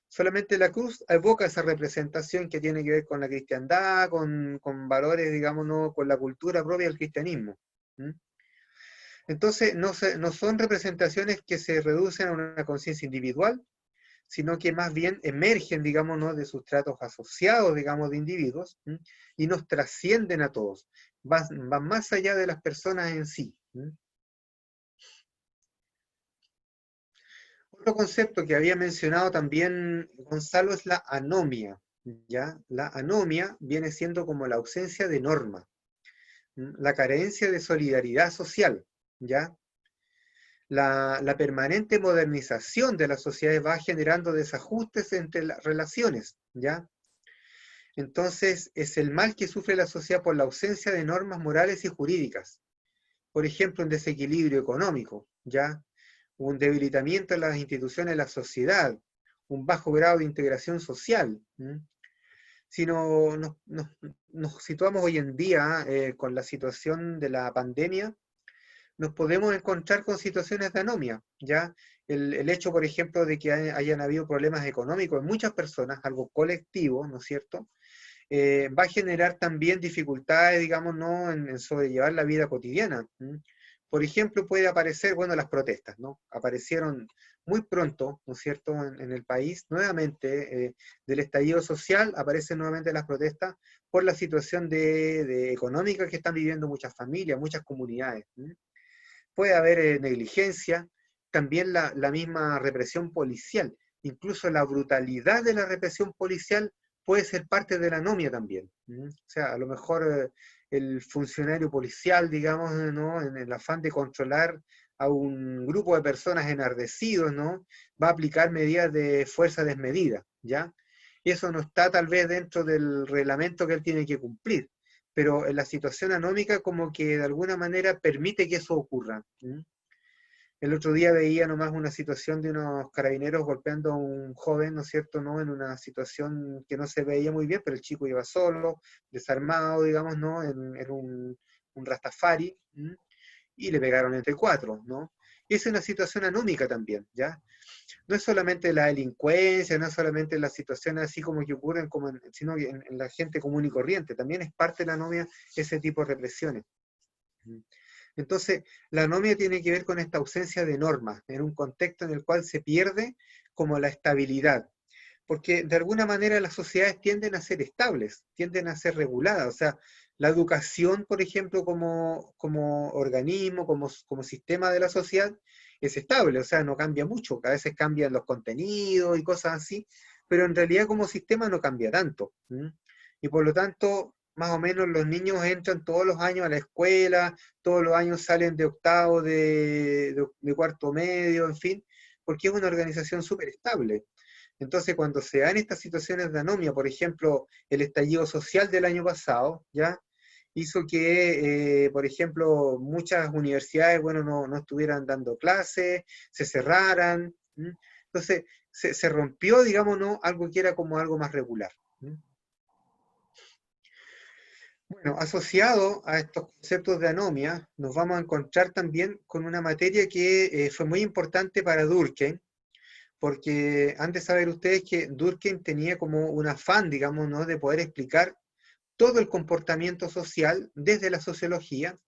B: Solamente la cruz evoca esa representación que tiene que ver con la cristiandad, con valores, digamos, ¿no? Con la cultura propia del cristianismo. Entonces, no son representaciones que se reducen a una conciencia individual, sino que más bien emergen, digamos, ¿no? De sustratos asociados, digamos, de individuos, y nos trascienden a todos, van más allá de las personas en sí. Otro concepto que había mencionado también Gonzalo es la anomia, ¿ya? La anomia viene siendo como la ausencia de norma, la carencia de solidaridad social, ¿ya? La permanente modernización de las sociedades va generando desajustes entre las relaciones, ¿ya? Entonces, es el mal que sufre la sociedad por la ausencia de normas morales y jurídicas. Por ejemplo, un desequilibrio económico, ¿ya? Un debilitamiento en las instituciones de la sociedad, un bajo grado de integración social. Si nos situamos hoy en día con la situación de la pandemia, nos podemos encontrar con situaciones de anomia, ¿ya? El hecho, por ejemplo, de que hayan habido problemas económicos en muchas personas, algo colectivo, ¿no es cierto?, va a generar también dificultades, digamos, ¿no? en sobrellevar la vida cotidiana. Por ejemplo, puede aparecer, bueno, las protestas, ¿no? Aparecieron muy pronto, ¿no es cierto?, en el país, nuevamente, del estallido social, aparecen nuevamente las protestas por la situación de económica que están viviendo muchas familias, muchas comunidades. Puede haber negligencia, también la misma represión policial, incluso la brutalidad de la represión policial puede ser parte de la anomia también. O sea, a lo mejor el funcionario policial, digamos, ¿no? En el afán de controlar a un grupo de personas enardecidos, ¿no? Va a aplicar medidas de fuerza desmedida, ¿ya? Y eso no está tal vez dentro del reglamento que él tiene que cumplir, pero en la situación anómica como que de alguna manera permite que eso ocurra. El otro día veía nomás una situación de unos carabineros golpeando a un joven, ¿no es cierto?, ¿no? En una situación que no se veía muy bien, pero el chico iba solo, desarmado, digamos, ¿no? En un Rastafari, y le pegaron entre cuatro, ¿no? Y es una situación anómica también, ¿ya? No es solamente la delincuencia, no es solamente las situaciones así como que ocurren, sino que en la gente común y corriente, también es parte de la anomia ese tipo de represiones. Entonces, la anomia tiene que ver con esta ausencia de normas, en un contexto en el cual se pierde como la estabilidad, porque de alguna manera las sociedades tienden a ser estables, tienden a ser reguladas, o sea, la educación, por ejemplo, como organismo, como sistema de la sociedad, es estable, o sea, no cambia mucho, que a veces cambian los contenidos y cosas así, pero en realidad como sistema no cambia tanto. Y por lo tanto, más o menos los niños entran todos los años a la escuela, todos los años salen de octavo, de cuarto medio, en fin, porque es una organización súper estable. Entonces, cuando se dan estas situaciones de anomia, por ejemplo, el estallido social del año pasado, ¿ya? Hizo que, por ejemplo, muchas universidades, bueno, no estuvieran dando clases, se cerraran. Entonces, se rompió, digamos, ¿no? Algo que era como algo más regular. Bueno, asociado a estos conceptos de anomia, nos vamos a encontrar también con una materia que fue muy importante para Durkheim, porque han de saber ustedes que Durkheim tenía como un afán, digamos, ¿no? De poder explicar todo el comportamiento social desde la sociología,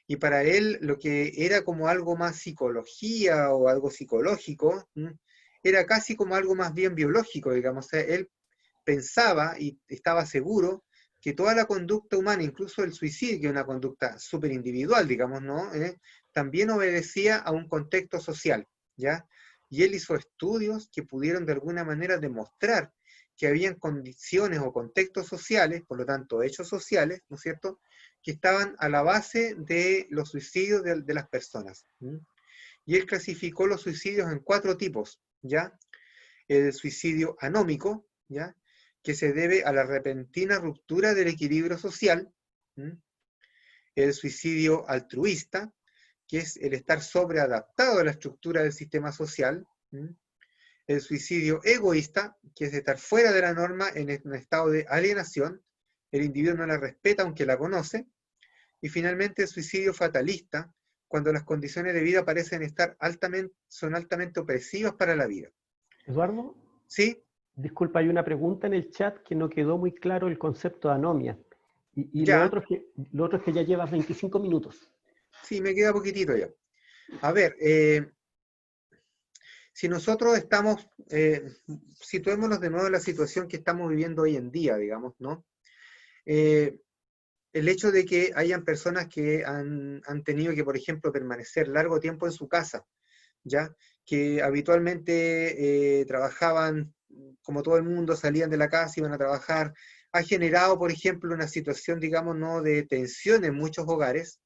B: y para él lo que era como algo más psicología o algo psicológico, era casi como algo más bien biológico, digamos. O sea, él pensaba y estaba seguro que toda la conducta humana, incluso el suicidio, que es una conducta súper individual, digamos, ¿no? También obedecía a un contexto social, ¿ya? Y él hizo estudios que pudieron de alguna manera demostrar que habían condiciones o contextos sociales, por lo tanto hechos sociales, ¿no es cierto?, que estaban a la base de los suicidios de las personas. Y él clasificó los suicidios en 4 tipos, ¿ya? El suicidio anómico, ¿ya?, que se debe a la repentina ruptura del equilibrio social. El suicidio altruista, que es el estar sobreadaptado a la estructura del sistema social. El suicidio egoísta, que es estar fuera de la norma en un estado de alienación, el individuo no la respeta aunque la conoce. Y finalmente el suicidio fatalista, cuando las condiciones de vida parecen son altamente opresivas para la vida.
A: Eduardo,
B: ¿Sí?
A: disculpa, hay una pregunta en el chat que no quedó muy claro el concepto de anomia. Y
B: Ya,
A: lo otro es que ya llevas 25 minutos.
B: sí, me queda poquitito ya. A ver, si nosotros estamos, situémonos de nuevo en la situación que estamos viviendo hoy en día, digamos, ¿no? El hecho de que hayan personas que han tenido que, por ejemplo, permanecer largo tiempo en su casa, ¿ya? Que habitualmente trabajaban como todo el mundo, salían de la casa, iban a trabajar, ha generado, por ejemplo, una situación, digamos, ¿no?, de tensión en muchos hogares,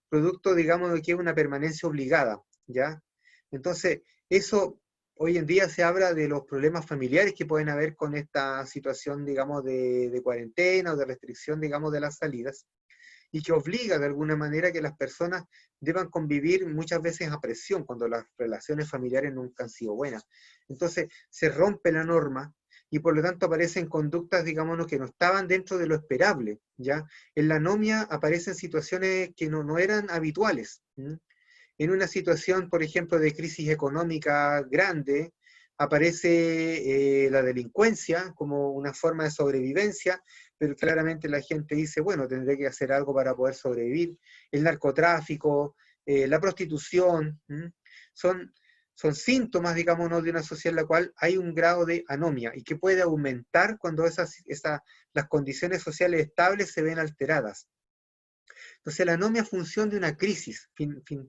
B: producto, digamos, de que es una permanencia obligada, ¿ya? Entonces, eso hoy en día se habla de los problemas familiares que pueden haber con esta situación, digamos, de cuarentena o de restricción, digamos, de las salidas, y que obliga de alguna manera que las personas deban convivir muchas veces a presión cuando las relaciones familiares nunca han sido buenas. Entonces, se rompe la norma y por lo tanto aparecen conductas, digámonos, que no estaban dentro de lo esperable, ¿ya? En la anomia aparecen situaciones que no eran habituales. En una situación, por ejemplo, de crisis económica grande, aparece la delincuencia como una forma de sobrevivencia, pero claramente la gente dice, bueno, tendré que hacer algo para poder sobrevivir. El narcotráfico, la prostitución, son, son síntomas, digamos, ¿no?, de una sociedad en la cual hay un grado de anomia y que puede aumentar cuando las condiciones sociales estables se ven alteradas. Entonces la anomia es función de una crisis,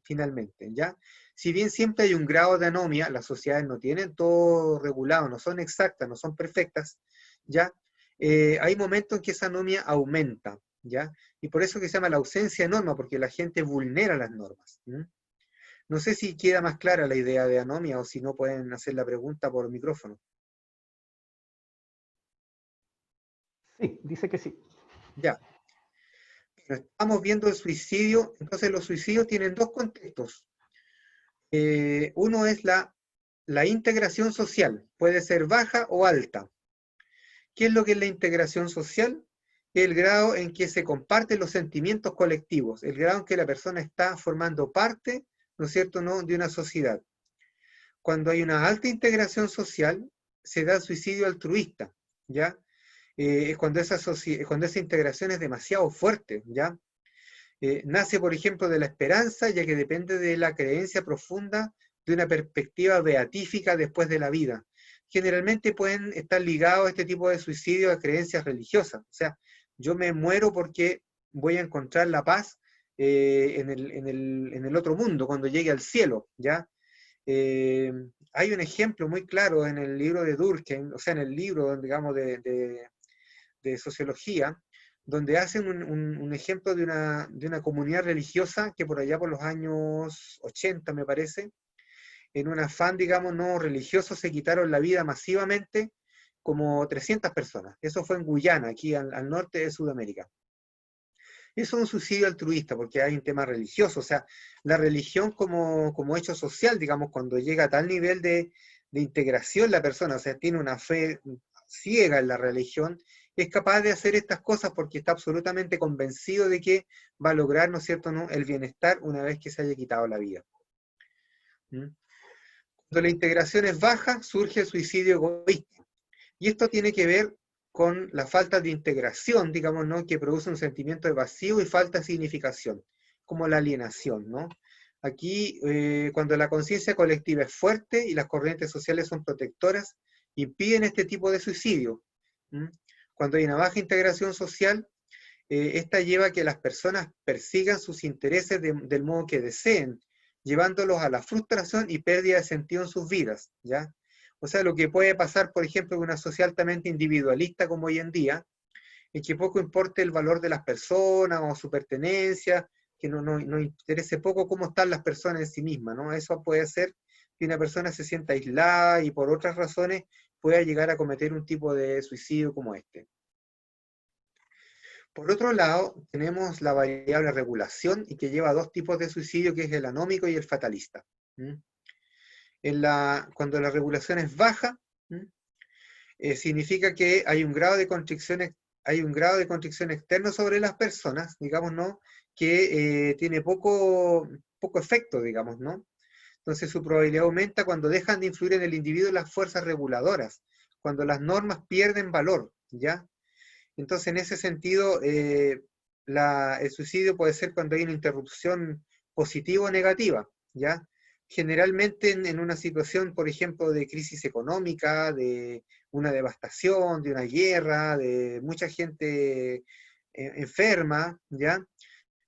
B: finalmente, ¿ya? Si bien siempre hay un grado de anomia, las sociedades no tienen todo regulado, no son exactas, no son perfectas, ¿ya? Hay momentos en que esa anomia aumenta, ¿ya? Y por eso que se llama la ausencia de norma, porque la gente vulnera las normas. No sé si queda más clara la idea de anomia o si no pueden hacer la pregunta por micrófono.
A: Sí, dice que sí.
B: Ya. Estamos viendo el suicidio, entonces los suicidios tienen dos contextos. Uno es la integración social, puede ser baja o alta. ¿Qué es lo que es la integración social? El grado en que se comparten los sentimientos colectivos, el grado en que la persona está formando parte, ¿no es cierto?, ¿no?, de una sociedad. Cuando hay una alta integración social, se da el suicidio altruista, ¿ya? Es cuando esa integración es demasiado fuerte, ¿ya? Nace, por ejemplo, de la esperanza, ya que depende de la creencia profunda de una perspectiva beatífica después de la vida. Generalmente pueden estar ligados este tipo de suicidio a creencias religiosas. O sea, yo me muero porque voy a encontrar la paz en el otro mundo, cuando llegue al cielo, ¿ya? Hay un ejemplo muy claro en el libro de Durkheim, o sea, en el libro, digamos, de sociología, donde hacen un ejemplo de una comunidad religiosa que por allá por los años 80, me parece, en un afán, digamos, no religioso, se quitaron la vida masivamente como 300 personas. Eso fue en Guyana, aquí al norte de Sudamérica. Eso es un suicidio altruista, porque hay un tema religioso, o sea, la religión como hecho social, digamos, cuando llega a tal nivel de integración la persona, o sea, tiene una fe ciega en la religión, es capaz de hacer estas cosas porque está absolutamente convencido de que va a lograr, ¿no es cierto?, ¿no?, el bienestar una vez que se haya quitado la vida. Cuando la integración es baja, surge el suicidio egoísta. Y esto tiene que ver con la falta de integración, digamos, ¿no?, que produce un sentimiento de vacío y falta de significación, como la alienación, ¿no? Aquí, cuando la conciencia colectiva es fuerte y las corrientes sociales son protectoras, impiden este tipo de suicidio. Cuando hay una baja integración social, esta lleva a que las personas persigan sus intereses del modo que deseen, llevándolos a la frustración y pérdida de sentido en sus vidas, ¿ya? O sea, lo que puede pasar, por ejemplo, en una sociedad altamente individualista como hoy en día, es que poco importe el valor de las personas o su pertenencia, que no interese poco cómo están las personas en sí mismas, ¿no? Eso puede hacer que una persona se sienta aislada y por otras razones pueda llegar a cometer un tipo de suicidio como este. Por otro lado, tenemos la variable regulación y que lleva a dos tipos de suicidio, que es el anómico y el fatalista. Cuando la regulación es baja, significa que hay un grado de constricción externo sobre las personas, digamos, ¿no? Que tiene poco efecto, digamos, ¿no? Entonces su probabilidad aumenta cuando dejan de influir en el individuo las fuerzas reguladoras, cuando las normas pierden valor, ¿ya? Entonces, en ese sentido, el suicidio puede ser cuando hay una interrupción positiva o negativa, ¿ya? Generalmente en una situación, por ejemplo, de crisis económica, de una devastación, de una guerra, de mucha gente enferma, ¿ya?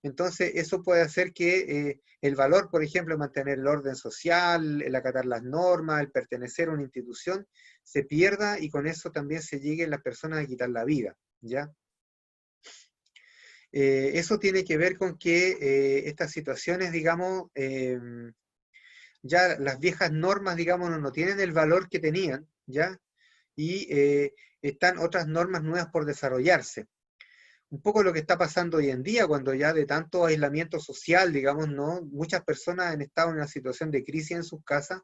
B: Entonces, eso puede hacer que el valor, por ejemplo, mantener el orden social, el acatar las normas, el pertenecer a una institución, se pierda y con eso también se lleguen las personas a quitar la vida, ¿ya? Eso tiene que ver con que estas situaciones, digamos, ya las viejas normas, digamos, no tienen el valor que tenían, ¿ya? Y están otras normas nuevas por desarrollarse. Un poco lo que está pasando hoy en día, cuando ya de tanto aislamiento social, digamos, ¿no? Muchas personas han estado en una situación de crisis en sus casas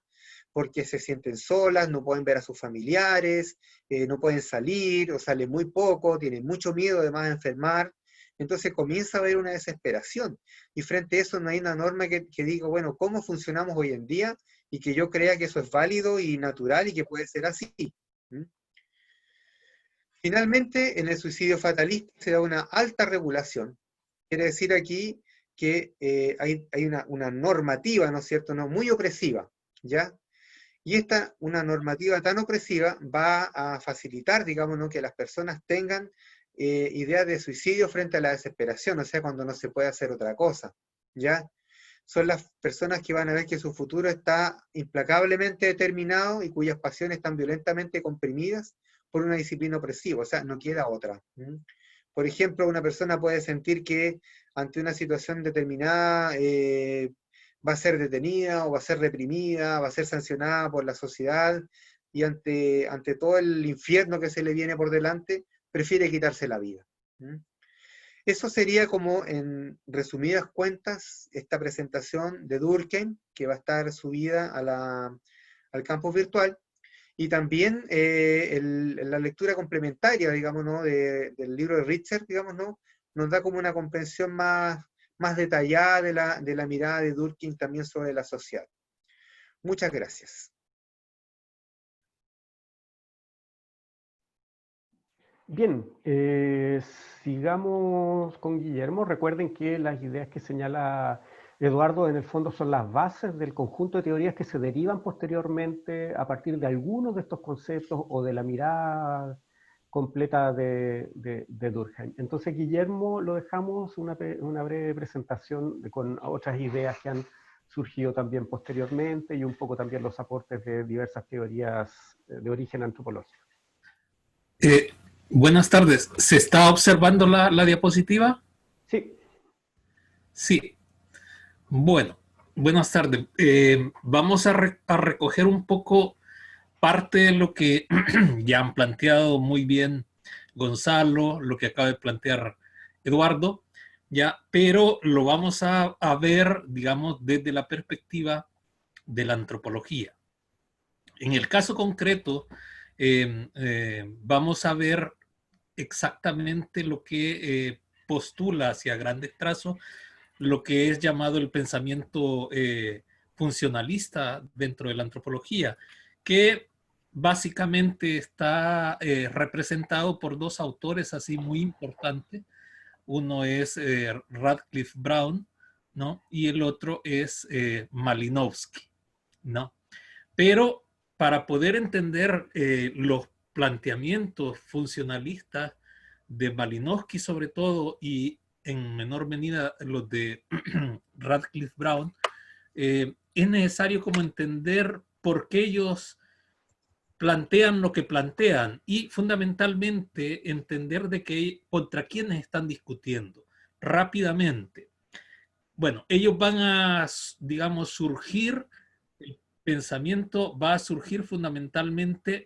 B: porque se sienten solas, no pueden ver a sus familiares, no pueden salir, o salen muy poco, tienen mucho miedo además de enfermar. Entonces comienza a haber una desesperación. Y frente a eso no hay una norma que diga, bueno, ¿cómo funcionamos hoy en día? Y que yo crea que eso es válido y natural y que puede ser así. ¿Mm? Finalmente, en el suicidio fatalista se da una alta regulación. Quiere decir aquí que hay una normativa, ¿no es cierto?, ¿no?, muy opresiva, ¿ya? Y una normativa tan opresiva va a facilitar, digamos, ¿no?, que las personas tengan ideas de suicidio frente a la desesperación, o sea, cuando no se puede hacer otra cosa, ¿ya? Son las personas que van a ver que su futuro está implacablemente determinado y cuyas pasiones están violentamente comprimidas por una disciplina opresiva, o sea, no queda otra. Por ejemplo, una persona puede sentir que ante una situación determinada va a ser detenida o va a ser reprimida, va a ser sancionada por la sociedad y ante todo el infierno que se le viene por delante, prefiere quitarse la vida. Eso sería como, en resumidas cuentas, esta presentación de Durkheim, que va a estar subida al campus virtual, y también la lectura complementaria, digamos, ¿no?, del libro de Richard, digamos, ¿no?, nos da como una comprensión más detallada de la mirada de Durkheim también sobre la sociedad. Muchas gracias.
A: Bien, sigamos con Guillermo. Recuerden que las ideas que señala Eduardo en el fondo son las bases del conjunto de teorías que se derivan posteriormente a partir de algunos de estos conceptos o de la mirada completa de Durkheim. Entonces, Guillermo, lo dejamos una breve presentación con otras ideas que han surgido también posteriormente y un poco también los aportes de diversas teorías de origen antropológico.
C: Buenas tardes. ¿Se está observando la diapositiva?
A: Sí.
C: Sí. Bueno, buenas tardes. Vamos a recoger un poco parte de lo que ya han planteado muy bien Gonzalo, lo que acaba de plantear Eduardo, ya, pero lo vamos a ver, digamos, desde la perspectiva de la antropología. En el caso concreto, vamos a ver exactamente lo que postula hacia grandes trazos lo que es llamado el pensamiento funcionalista dentro de la antropología, que básicamente está representado por dos autores así muy importantes. Uno es Radcliffe Brown, ¿no?, y el otro es Malinowski, ¿no? Pero para poder entender los planteamientos funcionalistas de Malinowski sobre todo y en menor medida los de Radcliffe Brown, es necesario como entender por qué ellos plantean lo que plantean y fundamentalmente entender de qué, contra quiénes están discutiendo rápidamente. Bueno, ellos van a, digamos, surgir, el pensamiento va a surgir fundamentalmente.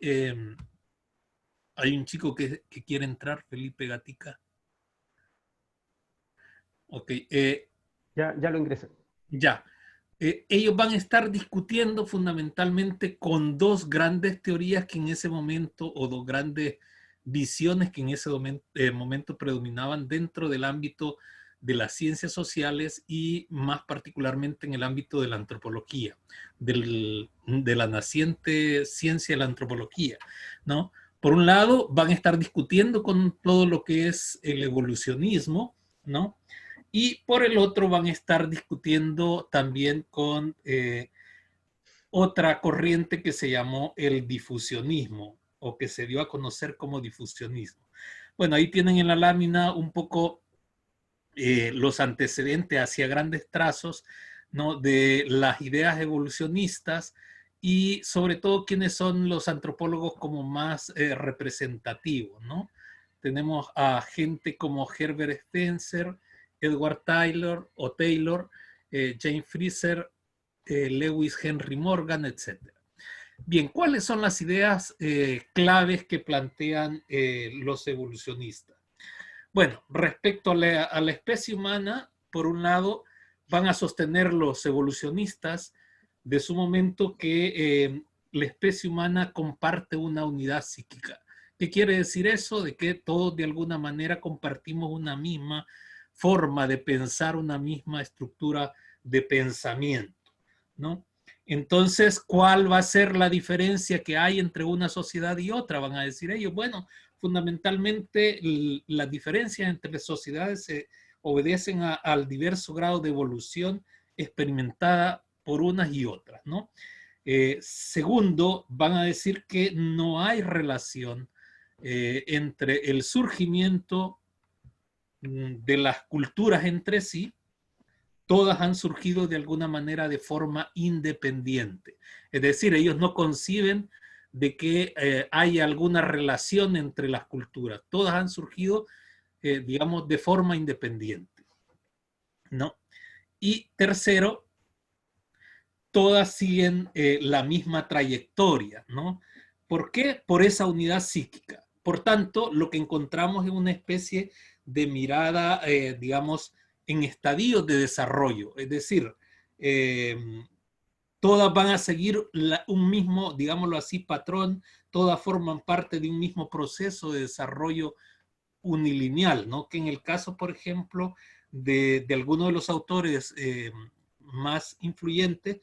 C: Hay un chico que quiere entrar, Felipe Gatica. Ok,
A: Ya lo ingresé.
C: ya. Ellos van a estar discutiendo fundamentalmente con dos grandes teorías que en ese momento, o dos grandes visiones que en ese momento predominaban dentro del ámbito de las ciencias sociales y más particularmente en el ámbito de la antropología, de la naciente ciencia de la antropología, ¿no? Por un lado, van a estar discutiendo con todo lo que es el evolucionismo, ¿no? Y por el otro van a estar discutiendo también con otra corriente que se llamó el difusionismo, o que se dio a conocer como difusionismo. Bueno, ahí tienen en la lámina un poco los antecedentes hacia grandes trazos, ¿no?, de las ideas evolucionistas y sobre todo quiénes son los antropólogos como más representativos, ¿no? Tenemos a gente como Herbert Spencer, Edward Taylor, James Fraser, Lewis Henry Morgan, etc. Bien, ¿cuáles son las ideas claves que plantean los evolucionistas? Bueno, respecto a la especie humana, por un lado, van a sostener los evolucionistas de su momento que la especie humana comparte una unidad psíquica. ¿Qué quiere decir eso? De que todos de alguna manera compartimos una misma forma de pensar, una misma estructura de pensamiento, ¿no? Entonces, ¿cuál va a ser la diferencia que hay entre una sociedad y otra? Van a decir ellos, bueno, fundamentalmente las diferencias entre sociedades se obedecen al diverso grado de evolución experimentada por unas y otras, ¿no? Segundo, van a decir que no hay relación entre el surgimiento de las culturas entre sí. Todas han surgido de alguna manera de forma independiente. Es decir, ellos no conciben de que haya alguna relación entre las culturas. Todas han surgido, digamos, de forma independiente, ¿no? Y tercero, todas siguen la misma trayectoria, ¿no? ¿Por qué? Por esa unidad psíquica. Por tanto, lo que encontramos es una especie de mirada, digamos, en estadios de desarrollo. Es decir, todas van a seguir un mismo, digámoslo así, patrón, todas forman parte de un mismo proceso de desarrollo unilineal, ¿no? Que en el caso, por ejemplo, de algunos de los autores más influyentes,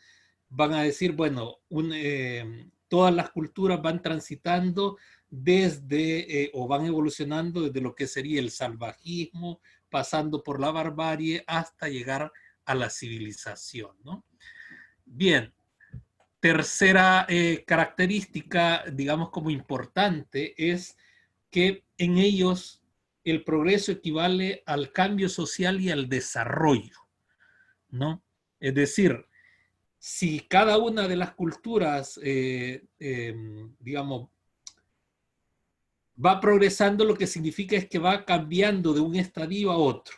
C: van a decir, bueno, todas las culturas van transitando desde, o van evolucionando desde lo que sería el salvajismo, pasando por la barbarie, hasta llegar a la civilización, ¿no? Bien, tercera característica, digamos como importante, es que en ellos el progreso equivale al cambio social y al desarrollo, ¿no? Es decir, si cada una de las culturas, digamos, va progresando, lo que significa es que va cambiando de un estadio a otro,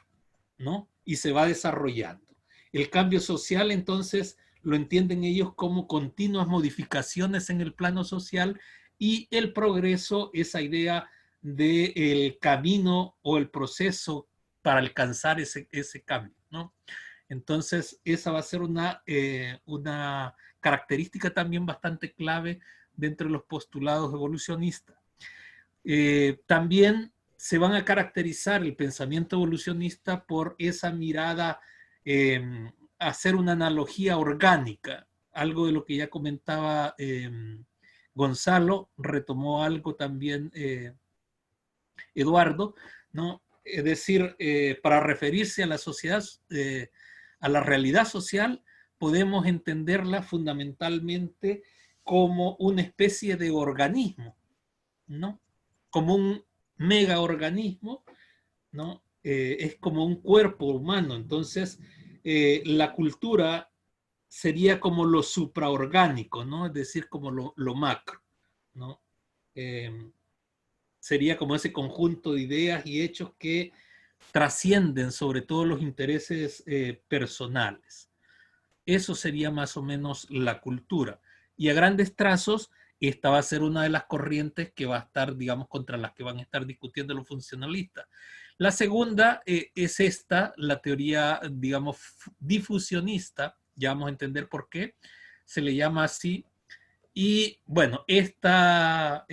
C: ¿no? Y se va desarrollando. El cambio social, entonces, lo entienden ellos como continuas modificaciones en el plano social, y el progreso, esa idea del camino o el proceso para alcanzar ese cambio, ¿no? Entonces, esa va a ser una característica también bastante clave dentro de los postulados evolucionistas. También se van a caracterizar el pensamiento evolucionista por esa mirada, hacer una analogía orgánica, algo de lo que ya comentaba Gonzalo, retomó algo también Eduardo, ¿no? Es decir, para referirse a la sociedad, a la realidad social, podemos entenderla fundamentalmente como una especie de organismo, ¿no? Como un megaorganismo, ¿no? Es como un cuerpo humano. Entonces, la cultura sería como lo supraorgánico, ¿no? Es decir, como lo macro, ¿no? Sería como ese conjunto de ideas y hechos que trascienden sobre todo los intereses personales. Eso sería más o menos la cultura. Y a grandes trazos, esta va a ser una de las corrientes que va a estar, digamos, contra las que van a estar discutiendo los funcionalistas. La segunda es esta, la teoría, digamos, difusionista, ya vamos a entender por qué se le llama así. Y bueno, esta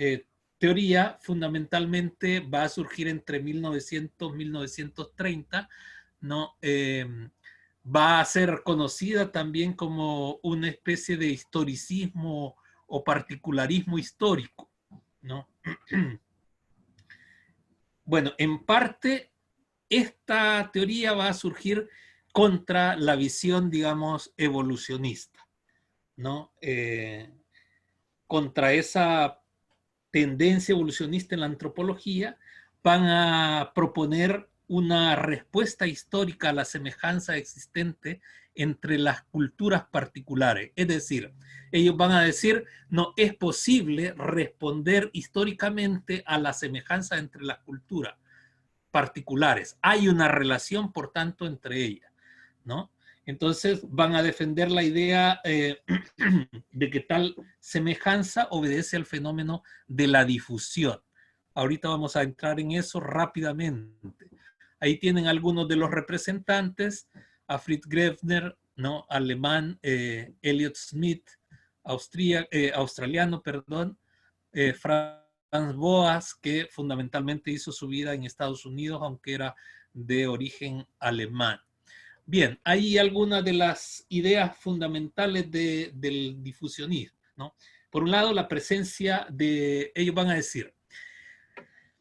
C: teoría fundamentalmente va a surgir entre 1900 y 1930, ¿no? Va a ser conocida también como una especie de historicismo o particularismo histórico, ¿no? Bueno, en parte esta teoría va a surgir contra la visión, digamos, evolucionista, ¿no? Contra esa tendencia evolucionista en la antropología, van a proponer una respuesta histórica a la semejanza existente entre las culturas particulares. Es decir, ellos van a decir, no es posible responder históricamente a la semejanza entre las culturas particulares. Hay una relación, por tanto, entre ellas, ¿no? Entonces van a defender la idea de que tal semejanza obedece al fenómeno de la difusión. Ahorita vamos a entrar en eso rápidamente. Ahí tienen algunos de los representantes, a Fritz Greffner, ¿no? Alemán, Elliot Smith, australiano, perdón, Franz Boas, que fundamentalmente hizo su vida en Estados Unidos, aunque era de origen alemán. Bien, hay algunas de las ideas fundamentales del difusionismo, ¿no? Por un lado, la presencia de, ellos van a decir,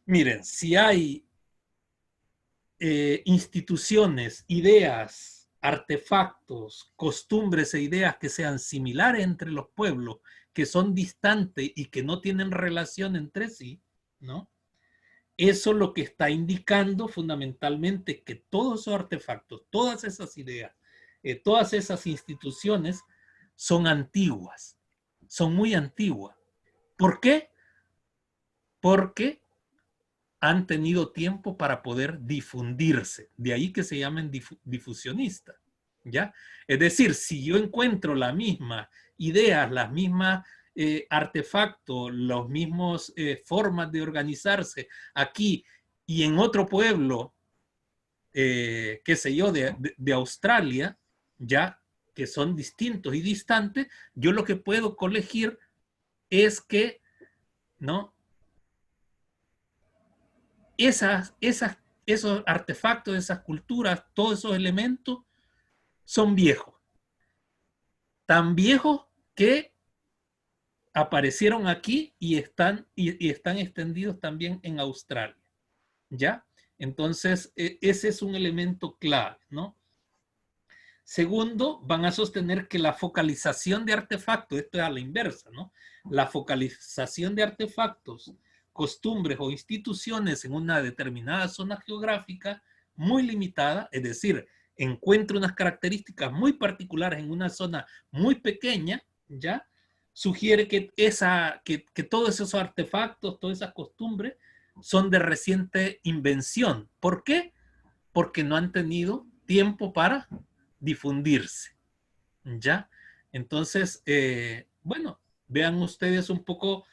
C: miren, si hay instituciones, ideas, artefactos, costumbres e ideas que sean similares entre los pueblos, que son distantes y que no tienen relación entre sí, ¿no? Eso lo que está indicando fundamentalmente que todos esos artefactos, todas esas ideas, todas esas instituciones son antiguas, son muy antiguas. ¿Por qué? Porque han tenido tiempo para poder difundirse. De ahí que se llamen difusionistas, ¿ya? Es decir, si yo encuentro las mismas ideas, las mismas artefactos, las mismas formas de organizarse aquí y en otro pueblo, qué sé yo, de Australia, ya, que son distintos y distantes, yo lo que puedo colegir es que, ¿no? Esos artefactos, esas culturas, todos esos elementos son viejos. Tan viejos que aparecieron aquí y están extendidos también en Australia. ¿Ya? Entonces, ese es un elemento clave, ¿no? Segundo, van a sostener que la focalización de artefactos, esto es a la inversa, ¿no? La focalización de artefactos, costumbres o instituciones en una determinada zona geográfica muy limitada, es decir, encuentra unas características muy particulares en una zona muy pequeña, ¿ya? Sugiere que todos esos artefactos, todas esas costumbres son de reciente invención. ¿Por qué? Porque no han tenido tiempo para difundirse, ¿ya? Entonces, bueno, vean ustedes un poco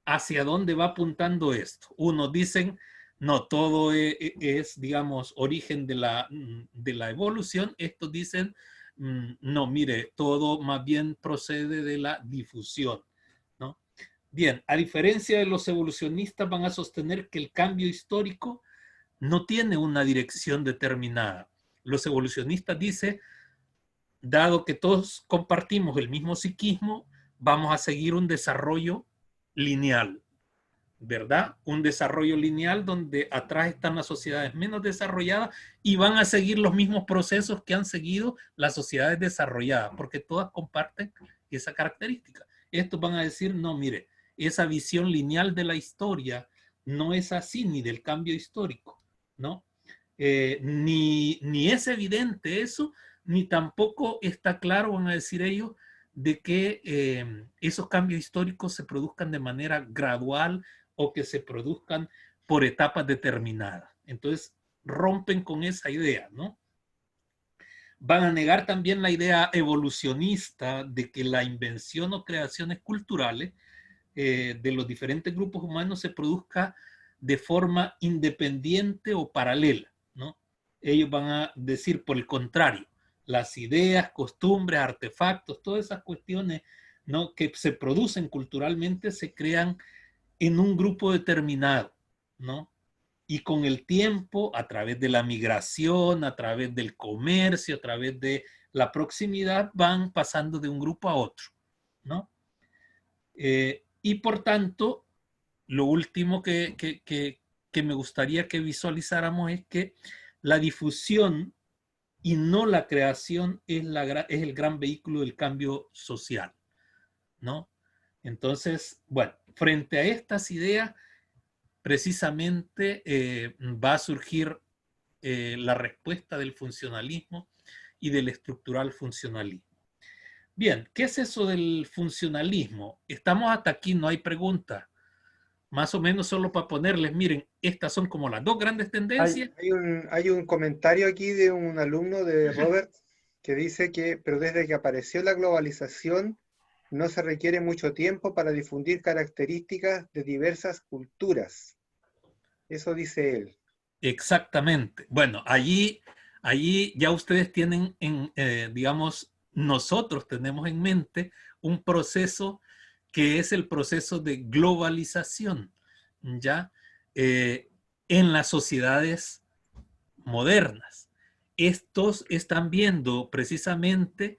C: hacia dónde va apuntando esto. Unos dicen, no, todo es, digamos, origen de la evolución. Estos dicen, no, mire, todo más bien procede de la difusión, ¿no? Bien, a diferencia de los evolucionistas, van a sostener que el cambio histórico no tiene una dirección determinada. Los evolucionistas dicen, dado que todos compartimos el mismo psiquismo, vamos a seguir un desarrollo lineal, ¿verdad? Un desarrollo lineal donde atrás están las sociedades menos desarrolladas y van a seguir los mismos procesos que han seguido las sociedades desarrolladas, porque todas comparten esa característica. Estos van a decir, no, mire, esa visión lineal de la historia no es así, ni del cambio histórico, ¿no? Ni es evidente eso, ni tampoco está claro, van a decir ellos, de que esos cambios históricos se produzcan de manera gradual o que se produzcan por etapas determinadas. Entonces, rompen con esa idea, ¿no? Van a negar también la idea evolucionista de que la invención o creaciones culturales de los diferentes grupos humanos se produzca de forma independiente o paralela, ¿no? Ellos van a decir, por el contrario, las ideas, costumbres, artefactos, todas esas cuestiones, ¿no?, que se producen culturalmente se crean en un grupo determinado, ¿no? Y con el tiempo, a través de la migración, a través del comercio, a través de la proximidad, van pasando de un grupo a otro, ¿no? Y por tanto, lo último que me gustaría que visualizáramos es que la difusión y no la creación es el gran vehículo del cambio social, ¿no? Entonces, bueno, frente a estas ideas, precisamente va a surgir la respuesta del funcionalismo y del estructural funcionalismo. Bien, ¿qué es eso del funcionalismo? Estamos hasta aquí, no hay preguntas. Más o menos solo para ponerles, miren, estas son como las dos grandes tendencias.
B: Hay un comentario aquí de un alumno de Robert que dice que, pero desde que apareció la globalización, no se requiere mucho tiempo para difundir características de diversas culturas. Eso dice él.
C: Exactamente. Bueno, allí ya ustedes tienen, digamos, nosotros tenemos en mente un proceso que es el proceso de globalización, ¿ya? En las sociedades modernas. Estos están viendo precisamente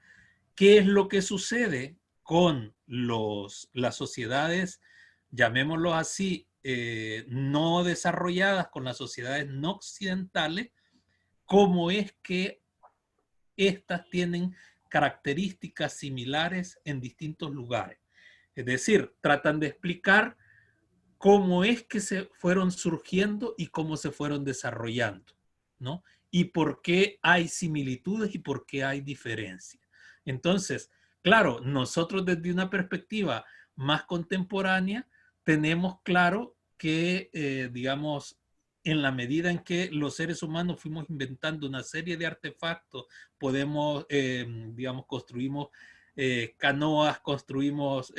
C: qué es lo que sucede con las sociedades, llamémoslo así, no desarrolladas, con las sociedades no occidentales, cómo es que estas tienen características similares en distintos lugares. Es decir, tratan de explicar cómo es que se fueron surgiendo y cómo se fueron desarrollando, ¿no? Y por qué hay similitudes y por qué hay diferencias. Entonces, claro, nosotros desde una perspectiva más contemporánea tenemos claro que, digamos, en la medida en que los seres humanos fuimos inventando una serie de artefactos, podemos, digamos, construimos canoas, construimos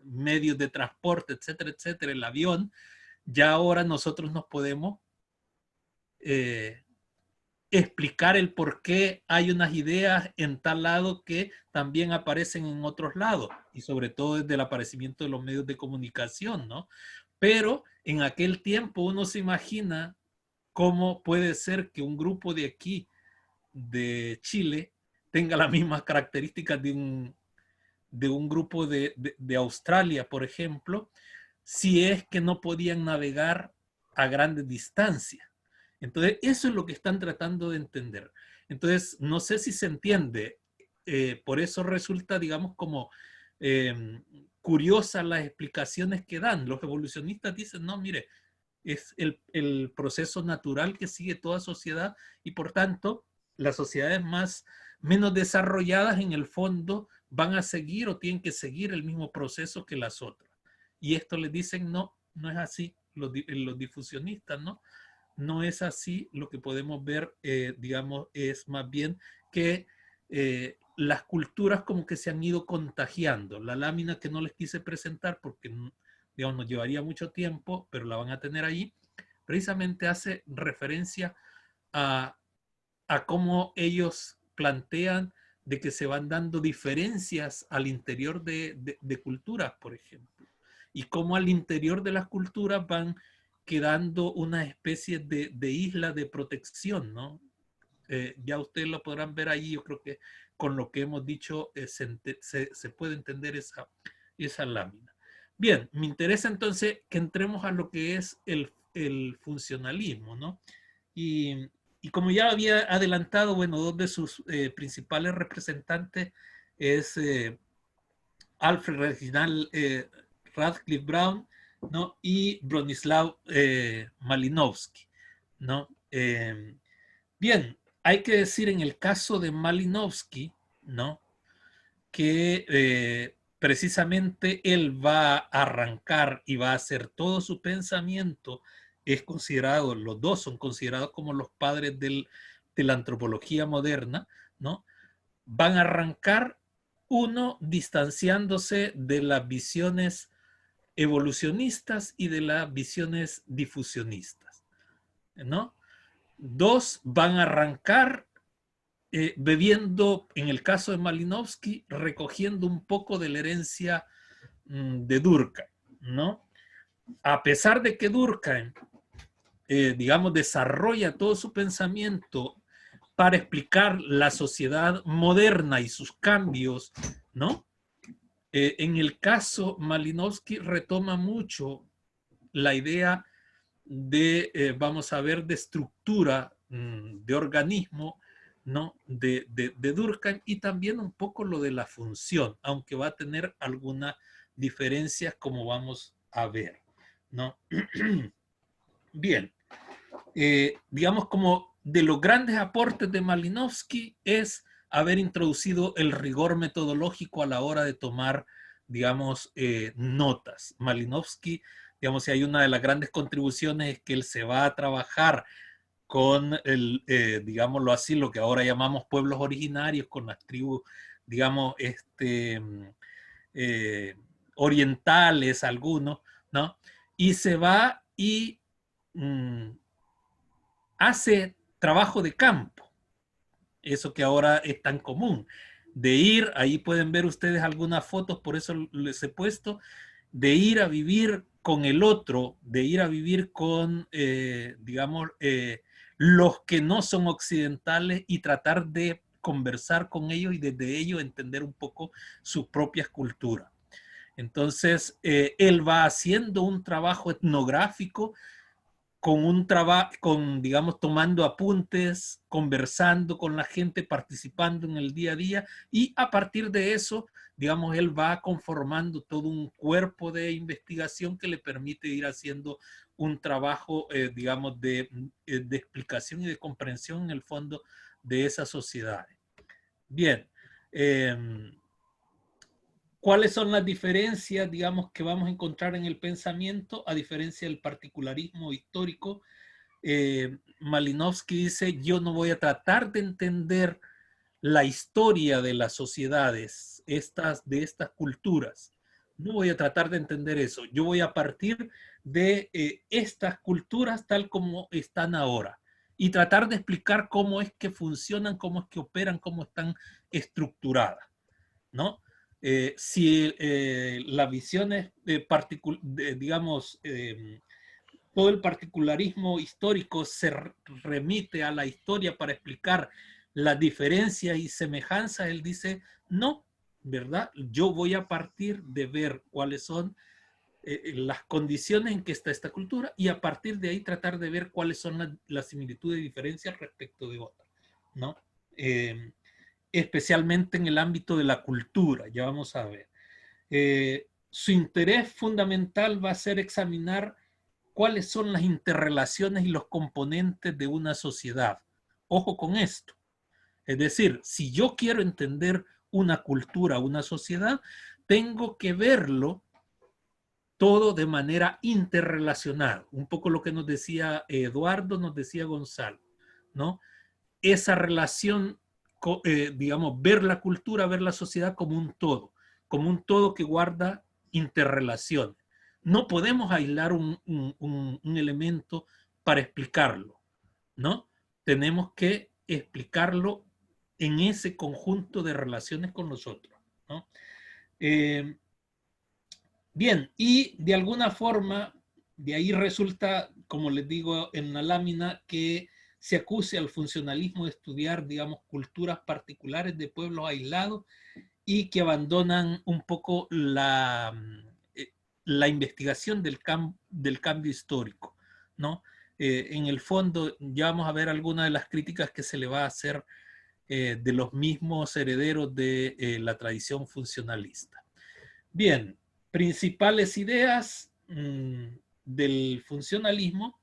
C: medios de transporte, etcétera, etcétera, el avión, ya ahora nosotros nos podemos explicar el por qué hay unas ideas en tal lado que también aparecen en otros lados, y sobre todo desde el aparecimiento de los medios de comunicación, ¿no? Pero en aquel tiempo uno se imagina cómo puede ser que un grupo de aquí, de Chile, tenga las mismas características de un grupo de Australia, por ejemplo, si es que no podían navegar a grandes distancias. Entonces, eso es lo que están tratando de entender. Entonces, no sé si se entiende. Por eso resulta, digamos, como curiosas las explicaciones que dan. Los evolucionistas dicen, no, mire, es el proceso natural que sigue toda sociedad y por tanto, las sociedades menos desarrolladas en el fondo van a seguir o tienen que seguir el mismo proceso que las otras. Y esto les dicen, no, no es así, los difusionistas, ¿no? No es así, lo que podemos ver, digamos, es más bien que las culturas como que se han ido contagiando. La lámina que no les quise presentar porque, digamos, nos llevaría mucho tiempo, pero la van a tener ahí, precisamente hace referencia a cómo ellos plantean de que se van dando diferencias al interior de culturas, por ejemplo, y cómo al interior de las culturas van quedando una especie de isla de protección, ¿no? Ya ustedes lo podrán ver ahí, yo creo que con lo que hemos dicho se puede entender esa lámina. Bien, me interesa entonces que entremos a lo que es el funcionalismo, ¿no? Y como ya había adelantado, bueno, dos de sus principales representantes es Alfred Reginald Radcliffe Brown, ¿no? Y Bronislaw Malinowski, ¿no? Bien, hay que decir en el caso de Malinowski, ¿no? Que precisamente él va a arrancar y va a hacer todo su pensamiento, es considerado, los dos son considerados como los padres de la antropología moderna, ¿no? Van a arrancar uno distanciándose de las visiones evolucionistas y de las visiones difusionistas, ¿no? Dos van a arrancar bebiendo, en el caso de Malinowski, recogiendo un poco de la herencia de Durkheim, ¿no? A pesar de que Durkheim, digamos, desarrolla todo su pensamiento para explicar la sociedad moderna y sus cambios, ¿no? En el caso, Malinowski retoma mucho la idea de, vamos a ver, de estructura, de organismo, ¿no? De Durkheim, y también un poco lo de la función, aunque va a tener algunas diferencias como vamos a ver, ¿no? Bien, digamos como de los grandes aportes de Malinowski es haber introducido el rigor metodológico a la hora de tomar, digamos, notas. Malinowski, digamos, si hay una de las grandes contribuciones es que él se va a trabajar con el, digámoslo así, lo que ahora llamamos pueblos originarios, con las tribus, digamos, orientales, algunos, ¿no? Y se va y hace trabajo de campo, eso que ahora es tan común, de ir, ahí pueden ver ustedes algunas fotos, por eso les he puesto, de ir a vivir con el otro, de ir a vivir con, digamos, los que no son occidentales y tratar de conversar con ellos y desde ellos entender un poco sus propias culturas. Entonces, él va haciendo un trabajo etnográfico con un trabajo, con, digamos, tomando apuntes, conversando con la gente, participando en el día a día, y a partir de eso, digamos, él va conformando todo un cuerpo de investigación que le permite ir haciendo un trabajo, digamos, de explicación y de comprensión en el fondo de esas sociedades. Bien, ¿cuáles son las diferencias, digamos, que vamos a encontrar en el pensamiento a diferencia del particularismo histórico? Malinowski dice, yo no voy a tratar de entender la historia de las sociedades, de estas culturas. No voy a tratar de entender eso. Yo voy a partir de estas culturas tal como están ahora y tratar de explicar cómo es que funcionan, cómo es que operan, cómo están estructuradas, ¿no? Si las visiones digamos, todo el particularismo histórico se remite a la historia para explicar las diferencias y semejanzas, él dice, no, ¿verdad? Yo voy a partir de ver cuáles son las condiciones en que está esta cultura y a partir de ahí tratar de ver cuáles son las similitudes y diferencias respecto de otras, ¿no? Especialmente en el ámbito de la cultura, ya vamos a ver. Su interés fundamental va a ser examinar cuáles son las interrelaciones y los componentes de una sociedad. Ojo con esto. Es decir, si yo quiero entender una cultura, una sociedad, tengo que verlo todo de manera interrelacionada. Un poco lo que nos decía Eduardo, nos decía Gonzalo, ¿no? Esa relación, digamos, ver la cultura, ver la sociedad como un todo que guarda interrelaciones. No podemos aislar un elemento para explicarlo, ¿no? Tenemos que explicarlo en ese conjunto de relaciones con nosotros, ¿no? Bien, y de alguna forma, de ahí resulta, como les digo en la lámina, que se acuse al funcionalismo de estudiar, digamos, culturas particulares de pueblos aislados y que abandonan un poco la investigación del cambio histórico, ¿no? En el fondo, ya vamos a ver algunas de las críticas que se le va a hacer de los mismos herederos de la tradición funcionalista. Bien, principales ideas del funcionalismo,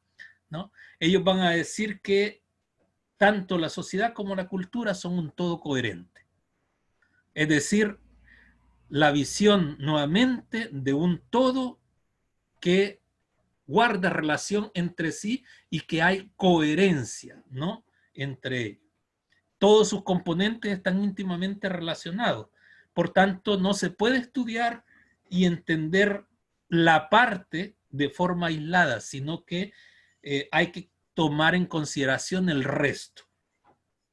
C: ¿no? Ellos van a decir que tanto la sociedad como la cultura son un todo coherente. Es decir, la visión nuevamente de un todo que guarda relación entre sí y que hay coherencia, ¿no? Entre ellos. Todos sus componentes están íntimamente relacionados. Por tanto, no se puede estudiar y entender la parte de forma aislada, sino que hay que tomar en consideración el resto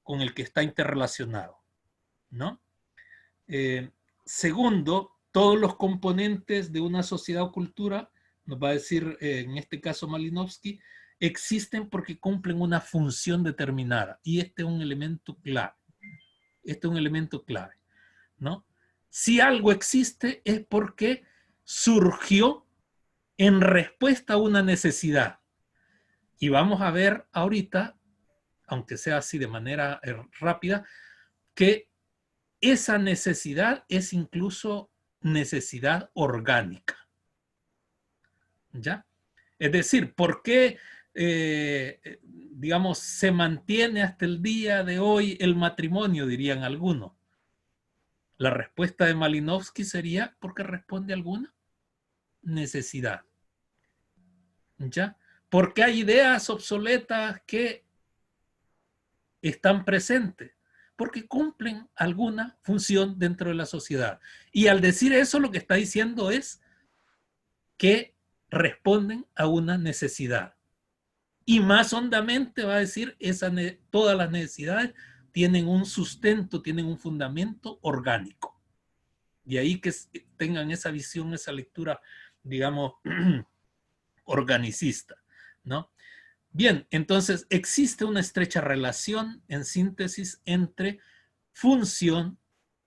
C: con el que está interrelacionado, ¿no? Segundo, todos los componentes de una sociedad o cultura, nos va a decir en este caso Malinowski, existen porque cumplen una función determinada. Y este es un elemento clave. Este es un elemento clave, ¿no? Si algo existe es porque surgió en respuesta a una necesidad. Y vamos a ver ahorita, aunque sea así de manera rápida, que esa necesidad es incluso necesidad orgánica. ¿Ya? Es decir, ¿por qué, digamos, se mantiene hasta el día de hoy el matrimonio, dirían algunos? La respuesta de Malinowski sería porque responde a alguna necesidad. ¿Ya? Porque hay ideas obsoletas que están presentes, porque cumplen alguna función dentro de la sociedad. Y al decir eso, lo que está diciendo es que responden a una necesidad. Y más hondamente va a decir, todas las necesidades tienen un sustento, tienen un fundamento orgánico. Y ahí que tengan esa visión, esa lectura, digamos, organicista, ¿no? Bien, entonces existe una estrecha relación, en síntesis, entre función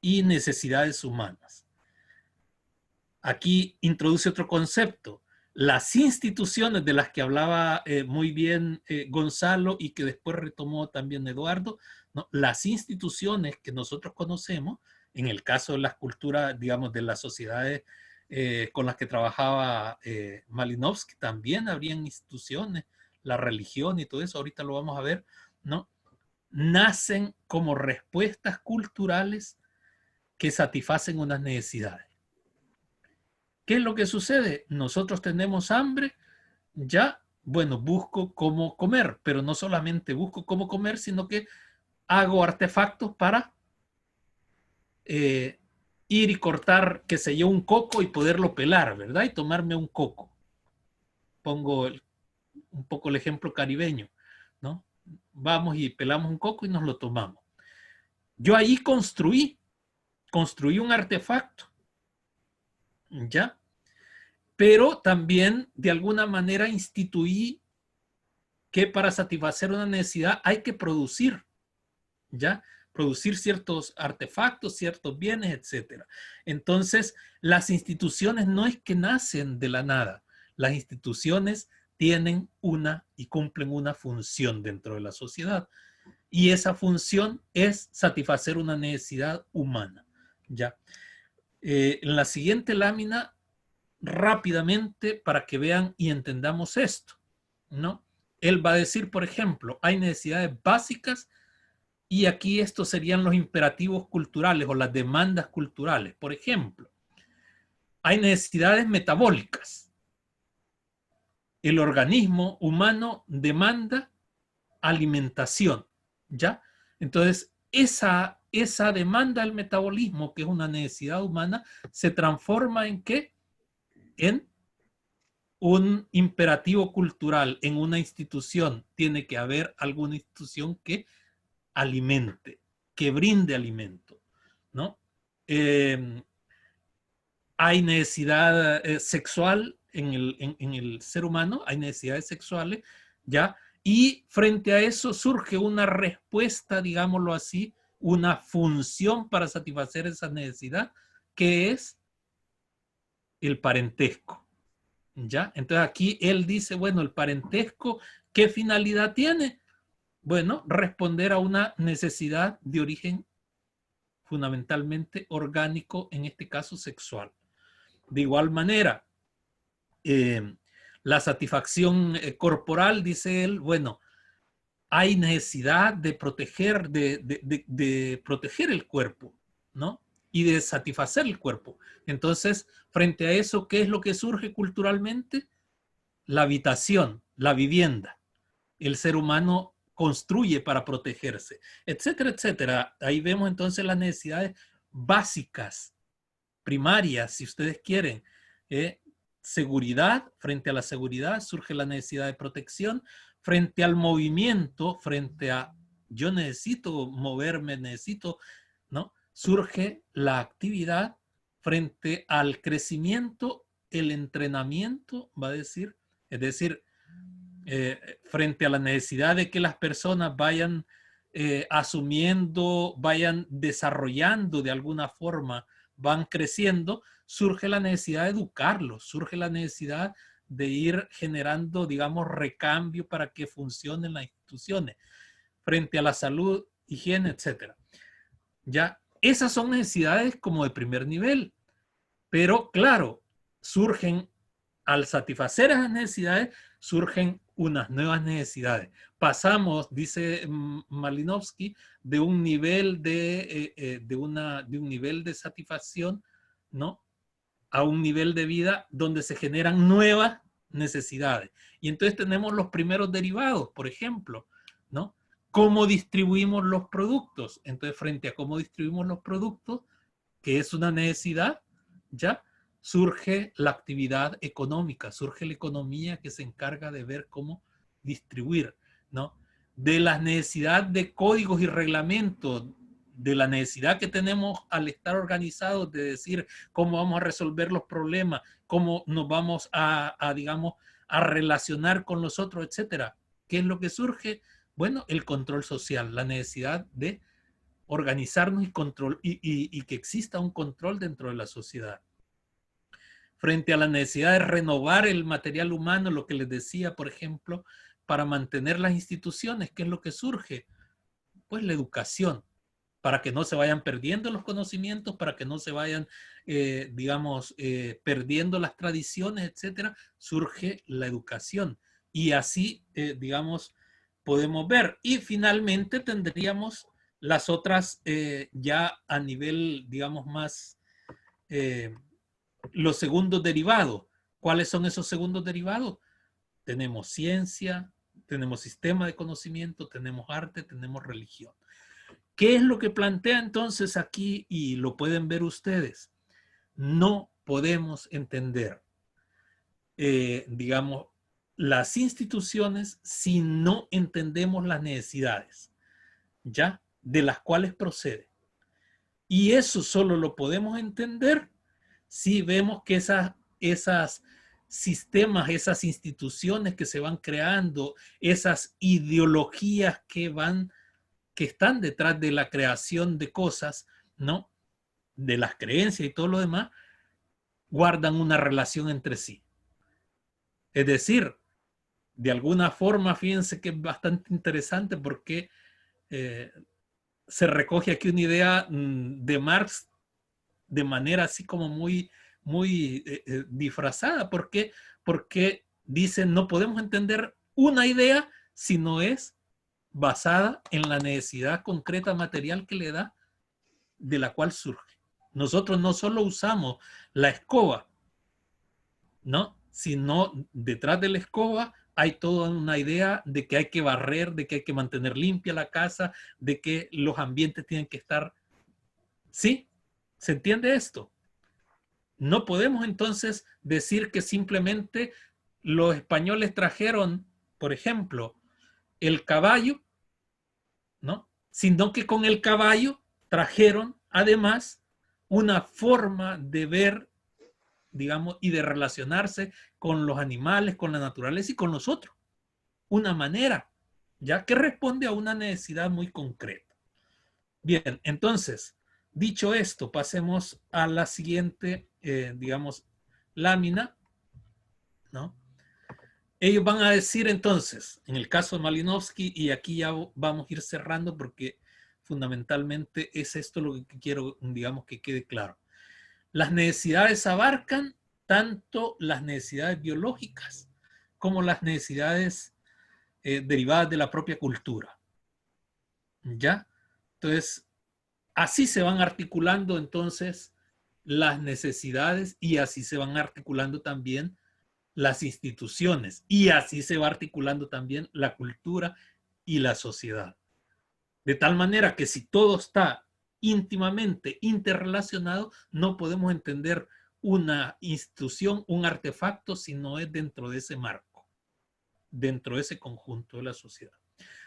C: y necesidades humanas. Aquí introduce otro concepto. Las instituciones de las que hablaba muy bien Gonzalo y que después retomó también Eduardo, ¿no? Las instituciones que nosotros conocemos, en el caso de las culturas, digamos, de las sociedades con las que trabajaba Malinowski, también habrían instituciones, la religión y todo eso, ahorita lo vamos a ver, ¿no? Nacen como respuestas culturales que satisfacen unas necesidades. ¿Qué es lo que sucede? Nosotros tenemos hambre, ya, bueno, busco cómo comer, pero no solamente busco cómo comer, sino que hago artefactos para ir y cortar, qué sé yo, un coco y poderlo pelar, ¿verdad? Y tomarme un coco. Pongo un poco el ejemplo caribeño, ¿no? Vamos y pelamos un coco y nos lo tomamos. Yo ahí construí un artefacto, ¿ya? Pero también de alguna manera instituí que para satisfacer una necesidad hay que producir, ¿ya? Producir ciertos artefactos, ciertos bienes, etcétera. Entonces, las instituciones no es que nacen de la nada. Las instituciones tienen una y cumplen una función dentro de la sociedad. Y esa función es satisfacer una necesidad humana, ¿ya? En la siguiente lámina, rápidamente, para que vean y entendamos esto, ¿no? Él va a decir, por ejemplo, hay necesidades básicas y aquí estos serían los imperativos culturales o las demandas culturales. Por ejemplo, hay necesidades metabólicas. El organismo humano demanda alimentación, ¿ya? Entonces, esa demanda del metabolismo, que es una necesidad humana, se transforma en ¿qué? En un imperativo cultural, en una institución. Tiene que haber alguna institución que alimente, que brinde alimento, ¿no? Hay necesidad sexual en el ser humano, hay necesidades sexuales, ¿ya? Y frente a eso surge una respuesta, digámoslo así, una función para satisfacer esa necesidad, que es el parentesco, ¿ya? Entonces aquí él dice, bueno, el parentesco, ¿qué finalidad tiene? Bueno, responder a una necesidad de origen fundamentalmente orgánico, en este caso sexual. De igual manera, la satisfacción corporal, dice él, bueno, hay necesidad de proteger, de proteger el cuerpo, ¿no? Y de satisfacer el cuerpo. Entonces, frente a eso, ¿qué es lo que surge culturalmente? La habitación, la vivienda. El ser humano construye para protegerse, etcétera, etcétera. Ahí vemos entonces las necesidades básicas, primarias, si ustedes quieren, seguridad, frente a la seguridad surge la necesidad de protección, frente al movimiento, frente a yo necesito moverme, necesito, ¿no? Surge la actividad, frente al crecimiento, el entrenamiento, va a decir, es decir, frente a la necesidad de que las personas vayan asumiendo, vayan desarrollando de alguna forma, van creciendo, surge la necesidad de educarlos, surge la necesidad de ir generando, digamos, recambio para que funcionen las instituciones, frente a la salud, higiene, etc. Ya, esas son necesidades como de primer nivel, pero claro, surgen, al satisfacer esas necesidades, surgen unas nuevas necesidades. Pasamos, dice Malinowski, de un nivel de un nivel de satisfacción, ¿no?, a un nivel de vida donde se generan nuevas necesidades. Y entonces tenemos los primeros derivados, por ejemplo, ¿no? ¿Cómo distribuimos los productos? Entonces, frente a cómo distribuimos los productos, que es una necesidad, ya surge la actividad económica, surge la economía que se encarga de ver cómo distribuir, ¿no? De la necesidad de códigos y reglamentos, de la necesidad que tenemos al estar organizados de decir cómo vamos a resolver los problemas, cómo nos vamos digamos, a relacionar con los otros, etcétera. ¿Qué es lo que surge? Bueno, el control social, la necesidad de organizarnos y que exista un control dentro de la sociedad. Frente a la necesidad de renovar el material humano, lo que les decía, por ejemplo, para mantener las instituciones, ¿qué es lo que surge? Pues la educación, para que no se vayan perdiendo los conocimientos, para que no se vayan, perdiendo las tradiciones, etcétera, surge la educación. Y así, digamos, podemos ver. Y finalmente tendríamos las otras ya a nivel, digamos, más, los segundos derivados. ¿Cuáles son esos segundos derivados? Tenemos ciencia, tenemos sistema de conocimiento, tenemos arte, tenemos religión. ¿Qué es lo que plantea entonces aquí? Y lo pueden ver ustedes. No podemos entender, digamos, las instituciones si no entendemos las necesidades, ¿ya? De las cuales procede. Y eso solo lo podemos entender si vemos que esas sistemas, esas instituciones que se van creando, esas ideologías que están detrás de la creación de cosas, ¿no?, de las creencias y todo lo demás, guardan una relación entre sí. Es decir, de alguna forma, fíjense que es bastante interesante porque se recoge aquí una idea de Marx de manera así como muy, muy disfrazada. ¿Por qué? Porque dicen, no podemos entender una idea si no es basada en la necesidad concreta material que le da, de la cual surge. Nosotros no solo usamos la escoba, ¿no?, sino detrás de la escoba hay toda una idea de que hay que barrer, de que hay que mantener limpia la casa, de que los ambientes tienen que estar... ¿Sí? ¿Se entiende esto? No podemos entonces decir que simplemente los españoles trajeron, por ejemplo, el caballo, ¿no?, sino que con el caballo trajeron además una forma de ver, digamos, y de relacionarse con los animales, con la naturaleza y con nosotros. Una manera, ya que responde a una necesidad muy concreta. Bien, entonces, dicho esto, pasemos a la siguiente, digamos, lámina, ¿no? Ellos van a decir entonces, en el caso de Malinowski, y aquí ya vamos a ir cerrando porque fundamentalmente es esto lo que quiero, digamos, que quede claro. Las necesidades abarcan tanto las necesidades biológicas como las necesidades derivadas de la propia cultura. ¿Ya? Entonces, así se van articulando entonces las necesidades y así se van articulando también las instituciones y así se va articulando también la cultura y la sociedad. De tal manera que si todo está íntimamente interrelacionado, no podemos entender una institución, un artefacto, si no es dentro de ese marco, dentro de ese conjunto de la sociedad.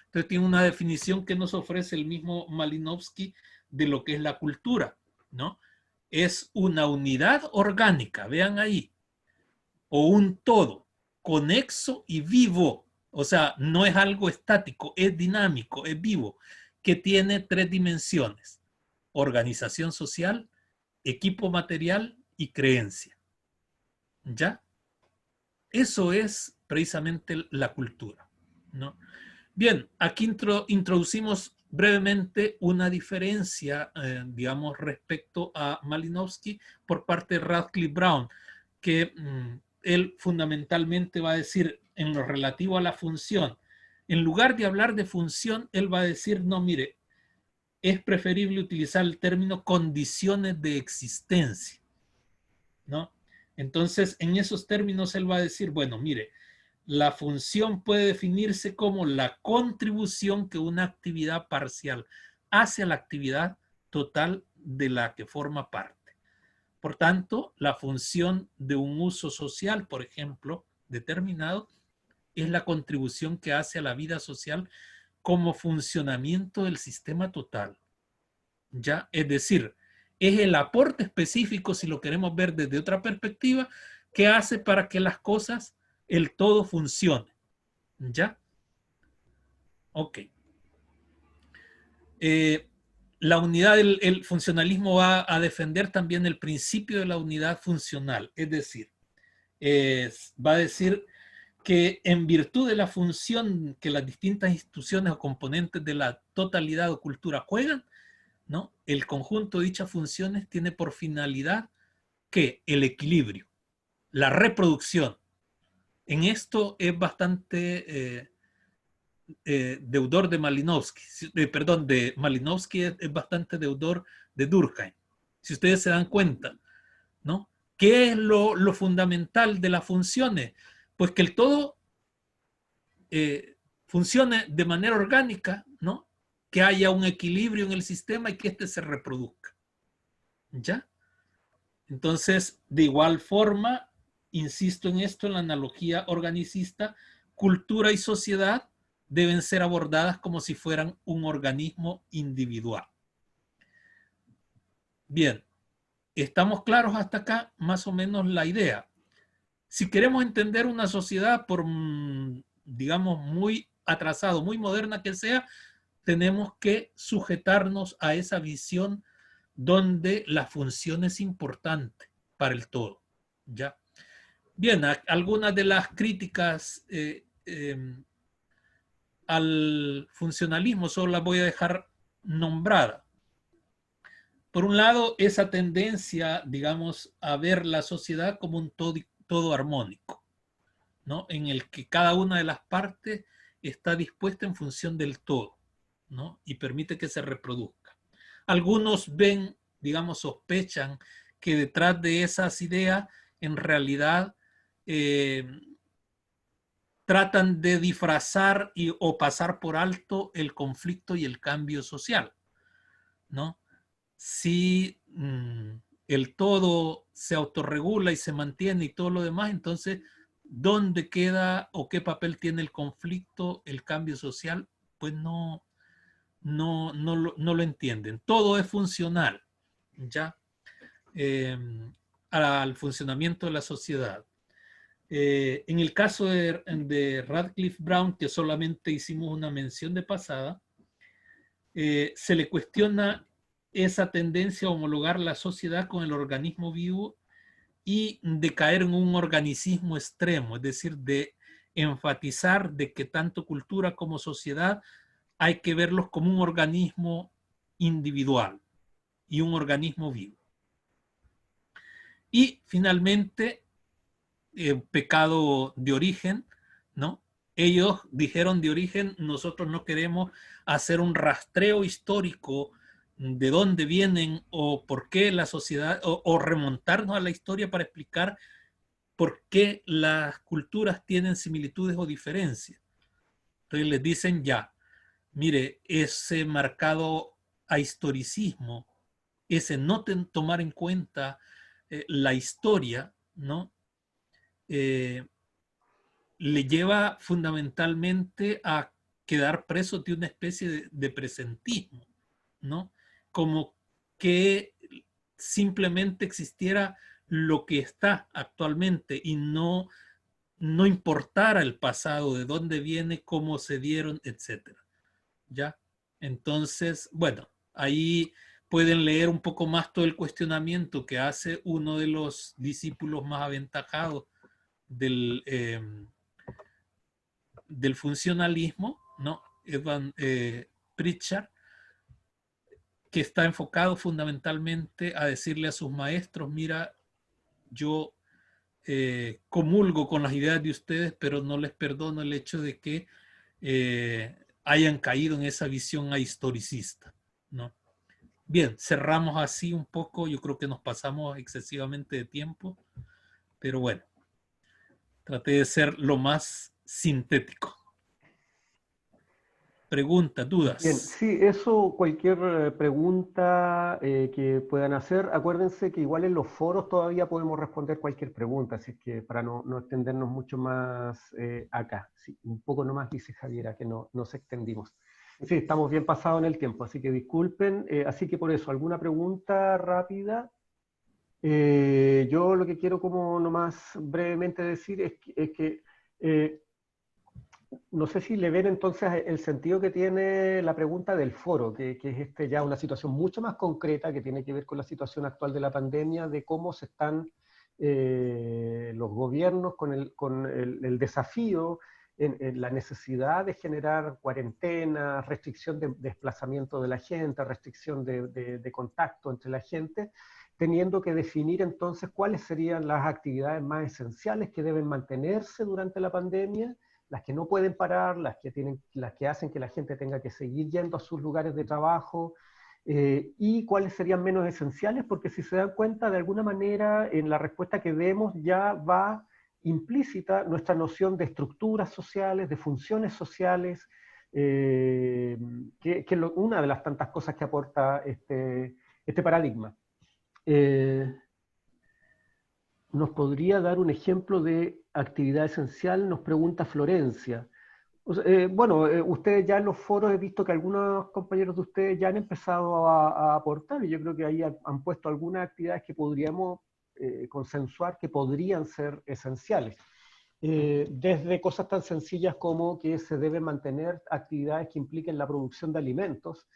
C: Entonces tiene una definición que nos ofrece el mismo Malinowski de lo que es la cultura, ¿no? Es una unidad orgánica, vean ahí, o un todo, conexo y vivo. O sea, no es algo estático, es dinámico, es vivo, que tiene 3 dimensiones: organización social, equipo material y creencia. ¿Ya? Eso es precisamente la cultura, ¿no? Bien, aquí introducimos brevemente una diferencia, digamos, respecto a Malinowski por parte de Radcliffe Brown, que él fundamentalmente va a decir en lo relativo a la función, en lugar de hablar de función, él va a decir, no, mire, es preferible utilizar el término condiciones de existencia, ¿no? Entonces, en esos términos, él va a decir, bueno, mire, la función puede definirse como la contribución que una actividad parcial hace a la actividad total de la que forma parte. Por tanto, la función de un uso social, por ejemplo, determinado, es la contribución que hace a la vida social como funcionamiento del sistema total. ¿Ya? Es decir, es el aporte específico, si lo queremos ver desde otra perspectiva, que hace para que las cosas, el todo funcione. ¿Ya? Ok. La unidad, el funcionalismo va a defender también el principio de la unidad funcional, es decir, va a decir que en virtud de la función que las distintas instituciones o componentes de la totalidad o cultura juegan, ¿no? El conjunto de dichas funciones tiene por finalidad que el equilibrio, la reproducción. En esto es bastante deudor de Malinowski, de Malinowski es bastante deudor de Durkheim. Si ustedes se dan cuenta, ¿no? ¿Qué es lo fundamental de las funciones? Pues que el todo funcione de manera orgánica, ¿no? Que haya un equilibrio en el sistema y que éste se reproduzca. ¿Ya? Entonces, de igual forma, insisto en esto, en la analogía organicista, cultura y sociedad deben ser abordadas como si fueran un organismo individual. Bien, ¿estamos claros hasta acá? Más o menos la idea. Si queremos entender una sociedad, por, digamos, muy atrasado, muy moderna que sea, tenemos que sujetarnos a esa visión donde la función es importante para el todo. ¿Ya? Bien, algunas de las críticas al funcionalismo solo las voy a dejar nombradas. Por un lado, esa tendencia, digamos, a ver la sociedad como un todo armónico, ¿no? En el que cada una de las partes está dispuesta en función del todo, ¿no? Y permite que se reproduzca. Algunos ven, digamos, sospechan que detrás de esas ideas, en realidad, tratan de disfrazar o pasar por alto el conflicto y el cambio social, ¿no? Si el todo se autorregula y se mantiene y todo lo demás, entonces, ¿dónde queda o qué papel tiene el conflicto, el cambio social? Pues no lo entienden. Todo es funcional, ¿ya? Al funcionamiento de la sociedad. En el caso de Radcliffe Brown, que solamente hicimos una mención de pasada, se le cuestiona esa tendencia a homologar la sociedad con el organismo vivo y de caer en un organicismo extremo, es decir, de enfatizar de que tanto cultura como sociedad hay que verlos como un organismo individual y un organismo vivo. Y finalmente, pecado de origen, ¿no? Ellos dijeron de origen, nosotros no queremos hacer un rastreo histórico de dónde vienen o por qué la sociedad, o remontarnos a la historia para explicar por qué las culturas tienen similitudes o diferencias. Entonces les dicen ya, mire, ese marcado a historicismo, ese no tomar en cuenta la historia, ¿no? Le lleva fundamentalmente a quedar preso de una especie de presentismo, ¿no? Como que simplemente existiera lo que está actualmente y no importara el pasado, de dónde viene, cómo se dieron, etcétera. ¿Ya? Entonces, bueno, ahí pueden leer un poco más todo el cuestionamiento que hace uno de los discípulos más aventajados del, del funcionalismo, ¿no? Evan Pritchard, que está enfocado fundamentalmente a decirle a sus maestros, mira, yo comulgo con las ideas de ustedes, pero no les perdono el hecho de que hayan caído en esa visión ahistoricista, ¿no? Bien, cerramos así un poco, yo creo que nos pasamos excesivamente de tiempo, pero bueno, traté de ser lo más sintético. Preguntas,
A: Bien,
C: dudas.
A: sí, eso, cualquier pregunta que puedan hacer, acuérdense que igual en los foros todavía podemos responder cualquier pregunta, así que para no extendernos mucho más acá. Sí, un poco nomás dice Javiera que no nos extendimos. Sí, estamos bien pasados en el tiempo, así que disculpen. Así que por eso, ¿alguna pregunta rápida? Yo lo que quiero como nomás brevemente decir es que no sé si le ven entonces el sentido que tiene la pregunta del foro, que es ya una situación mucho más concreta que tiene que ver con la situación actual de la pandemia, de cómo se están los gobiernos con el desafío en la necesidad de generar cuarentena, restricción de desplazamiento de la gente, restricción de contacto entre la gente, teniendo que definir entonces cuáles serían las actividades más esenciales que deben mantenerse durante la pandemia, las que no pueden parar, las que hacen que la gente tenga que seguir yendo a sus lugares de trabajo, y cuáles serían menos esenciales, porque si se dan cuenta, de alguna manera, en la respuesta que demos ya va implícita nuestra noción de estructuras sociales, de funciones sociales, que es una de las tantas cosas que aporta este paradigma. ¿Nos podría dar un ejemplo de actividad esencial? Nos pregunta Florencia. O sea, bueno, ustedes ya en los foros he visto que algunos compañeros de ustedes ya han empezado a aportar, y yo creo que ahí han puesto algunas actividades que podríamos consensuar que podrían ser esenciales. Desde cosas tan sencillas como que se deben mantener actividades que impliquen la producción de alimentos,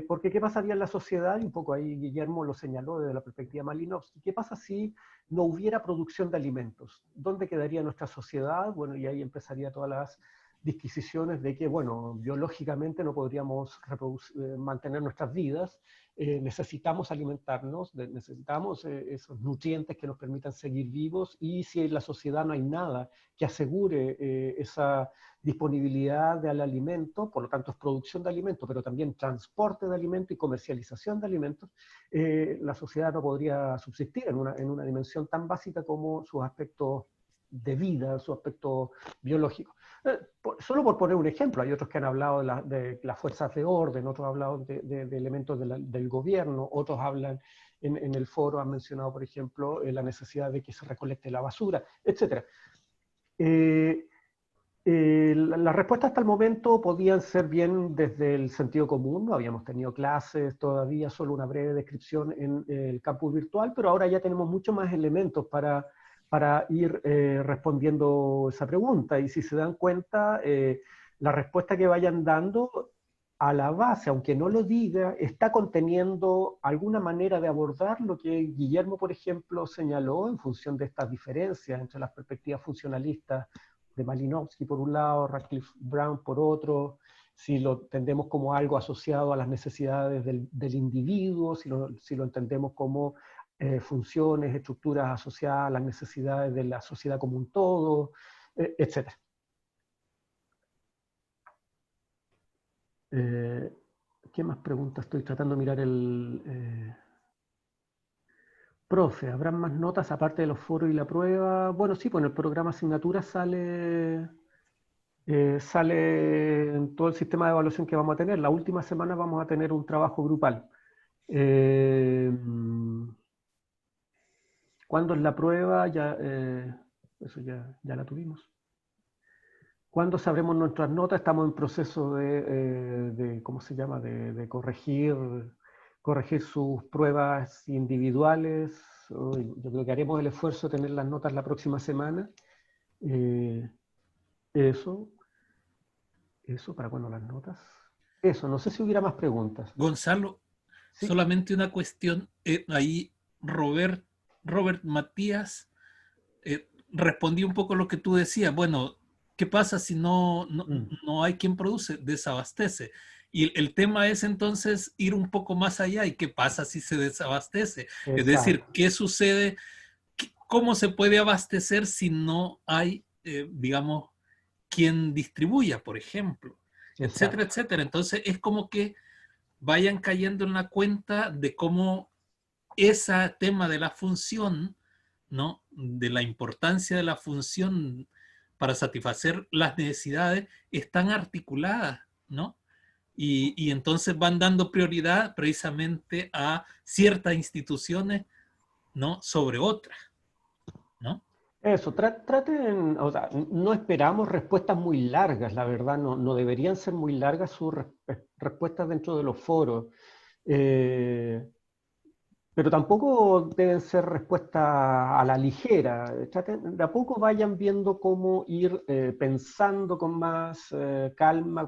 A: porque ¿qué pasaría en la sociedad? Y un poco ahí Guillermo lo señaló desde la perspectiva Malinowski. ¿Qué pasa si no hubiera producción de alimentos? ¿Dónde quedaría nuestra sociedad? Bueno, y ahí empezaría todas las disquisiciones de que, bueno, biológicamente no podríamos mantener nuestras vidas, necesitamos alimentarnos, necesitamos esos nutrientes que nos permitan seguir vivos, y si en la sociedad no hay nada que asegure esa disponibilidad del alimento, por lo tanto es producción de alimentos, pero también transporte de alimentos y comercialización de alimentos, la sociedad no podría subsistir en una dimensión tan básica como sus aspectos de vida, su aspecto biológico. Solo por poner un ejemplo, hay otros que han hablado de las fuerzas de orden, otros han hablado de elementos del gobierno, otros hablan en el foro, han mencionado, por ejemplo, la necesidad de que se recolecte la basura, etc. Las respuestas hasta el momento podían ser bien desde el sentido común, no habíamos tenido clases todavía, solo una breve descripción en el campus virtual, pero ahora ya tenemos mucho más elementos para ir respondiendo esa pregunta. Y si se dan cuenta, la respuesta que vayan dando a la base, aunque no lo diga, está conteniendo alguna manera de abordar lo que Guillermo, por ejemplo, señaló en función de estas diferencias entre las perspectivas funcionalistas de Malinowski por un lado, Radcliffe Brown por otro, si lo entendemos como algo asociado a las necesidades del individuo, si lo entendemos como funciones, estructuras asociadas a las necesidades de la sociedad como un todo, etc. ¿Qué más preguntas? Estoy tratando de mirar profe, ¿habrán más notas aparte de los foros y la prueba? Bueno, sí, pues en el programa asignatura sale en todo el sistema de evaluación que vamos a tener. La última semana vamos a tener un trabajo grupal. ¿Cuándo es la prueba? Ya, eso ya la tuvimos. ¿Cuándo sabremos nuestras notas? Estamos en proceso ¿cómo se llama? De corregir sus pruebas individuales. Yo creo que haremos el esfuerzo de tener las notas la próxima semana. Eso, ¿para cuándo las notas? Eso, no sé si hubiera más preguntas.
C: Gonzalo,
A: ¿Sí?
C: solamente una cuestión. Ahí Robert Matías respondí un poco lo que tú decías. Bueno, ¿qué pasa si no hay quien produce? Desabastece. Y el tema es entonces ir un poco más allá. ¿Y qué pasa si se desabastece?
A: Exacto.
C: Es decir, ¿qué sucede? ¿Cómo se puede abastecer si no hay, digamos, quien distribuya, por ejemplo? Etcétera,
A: Exacto.
C: etcétera. Entonces es como que vayan cayendo en la cuenta de cómo ese tema de la función, ¿no? De la importancia de la función para satisfacer las necesidades, están articuladas, ¿no? Y entonces van dando prioridad precisamente a ciertas instituciones, ¿no? Sobre otras, ¿no?
A: Eso, traten, o sea, no esperamos respuestas muy largas, la verdad, no deberían ser muy largas sus respuestas dentro de los foros. Pero tampoco deben ser respuestas a la ligera. De a poco vayan viendo cómo ir pensando con más calma,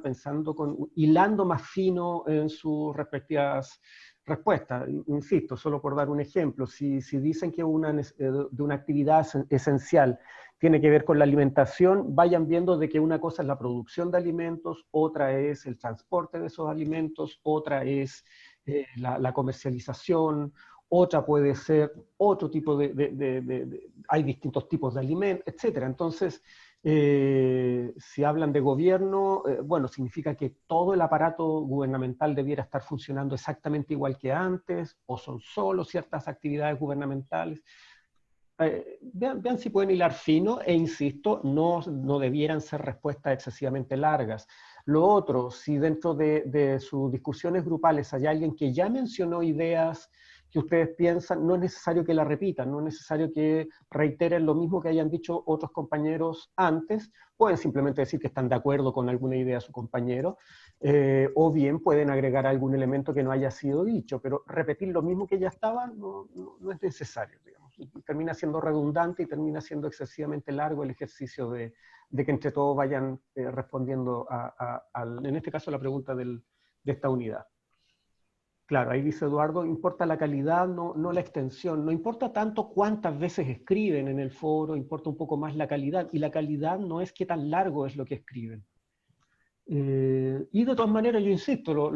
A: hilando más fino en sus respectivas respuestas. Insisto, solo por dar un ejemplo, si dicen que de una actividad esencial tiene que ver con la alimentación, vayan viendo de que una cosa es la producción de alimentos, otra es el transporte de esos alimentos, otra es la comercialización, otra puede ser otro tipo hay distintos tipos de alimentos, etc. Entonces, si hablan de gobierno, bueno, significa que todo el aparato gubernamental debiera estar funcionando exactamente igual que antes, o son solo ciertas actividades gubernamentales. Vean si pueden hilar fino, e insisto, no debieran ser respuestas excesivamente largas. Lo otro, si dentro de sus discusiones grupales hay alguien que ya mencionó ideas que ustedes piensan, no es necesario que la repitan, no es necesario que reiteren lo mismo que hayan dicho otros compañeros antes, pueden simplemente decir que están de acuerdo con alguna idea de su compañero, o bien pueden agregar algún elemento que no haya sido dicho, pero repetir lo mismo que ya estaba no es necesario, digamos. Termina siendo redundante y termina siendo excesivamente largo el ejercicio de que entre todos vayan respondiendo en este caso, la pregunta de esta unidad. Claro, ahí dice Eduardo, importa la calidad, no la extensión. No importa tanto cuántas veces escriben en el foro, importa un poco más la calidad. Y la calidad no es qué tan largo es lo que escriben. Y de todas maneras, yo insisto,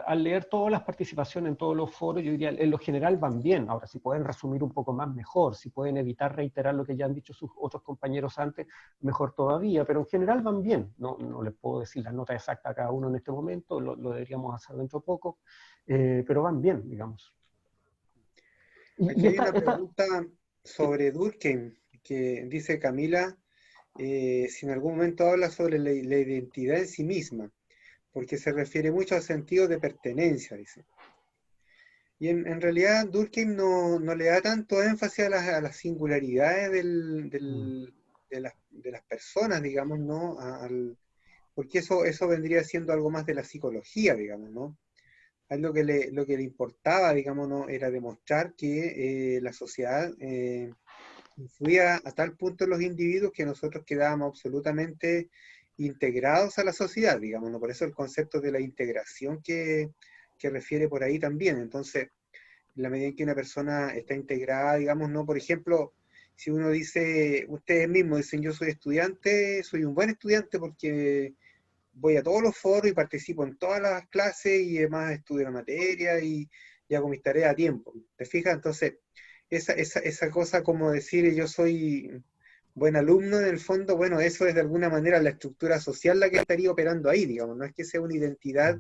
A: al leer todas las participaciones en todos los foros, yo diría, en lo general van bien. Ahora, si pueden resumir un poco más, mejor. Si pueden evitar reiterar lo que ya han dicho sus otros compañeros antes, mejor todavía. Pero en general van bien. No les puedo decir la nota exacta a cada uno en este momento, lo deberíamos hacer dentro de poco, pero van bien, digamos.
B: Aquí hay una pregunta sobre Durkheim, que dice Camila, si en algún momento habla sobre la identidad en sí misma, porque se refiere mucho al sentido de pertenencia, dice. Y en realidad Durkheim no le da tanto énfasis a las singularidades de las personas, digamos, ¿no? Porque eso vendría siendo algo más de la psicología, digamos, ¿no? A él lo que le importaba, digamos, ¿no? Era demostrar que la sociedad influía a tal punto en los individuos que nosotros quedábamos absolutamente integrados a la sociedad, digamos, ¿no? Por eso el concepto de la integración que refiere por ahí también. Entonces, en la medida en que una persona está integrada, digamos, ¿no? Por ejemplo, si uno dice, ustedes mismos dicen, yo soy estudiante, soy un buen estudiante porque voy a todos los foros y participo en todas las clases y además estudio la materia y hago mis tareas a tiempo. ¿Te fijas? Entonces, esa cosa como decir yo soy buen alumno, en el fondo, bueno, eso es de alguna manera la estructura social la que estaría operando ahí, digamos, no es que sea una identidad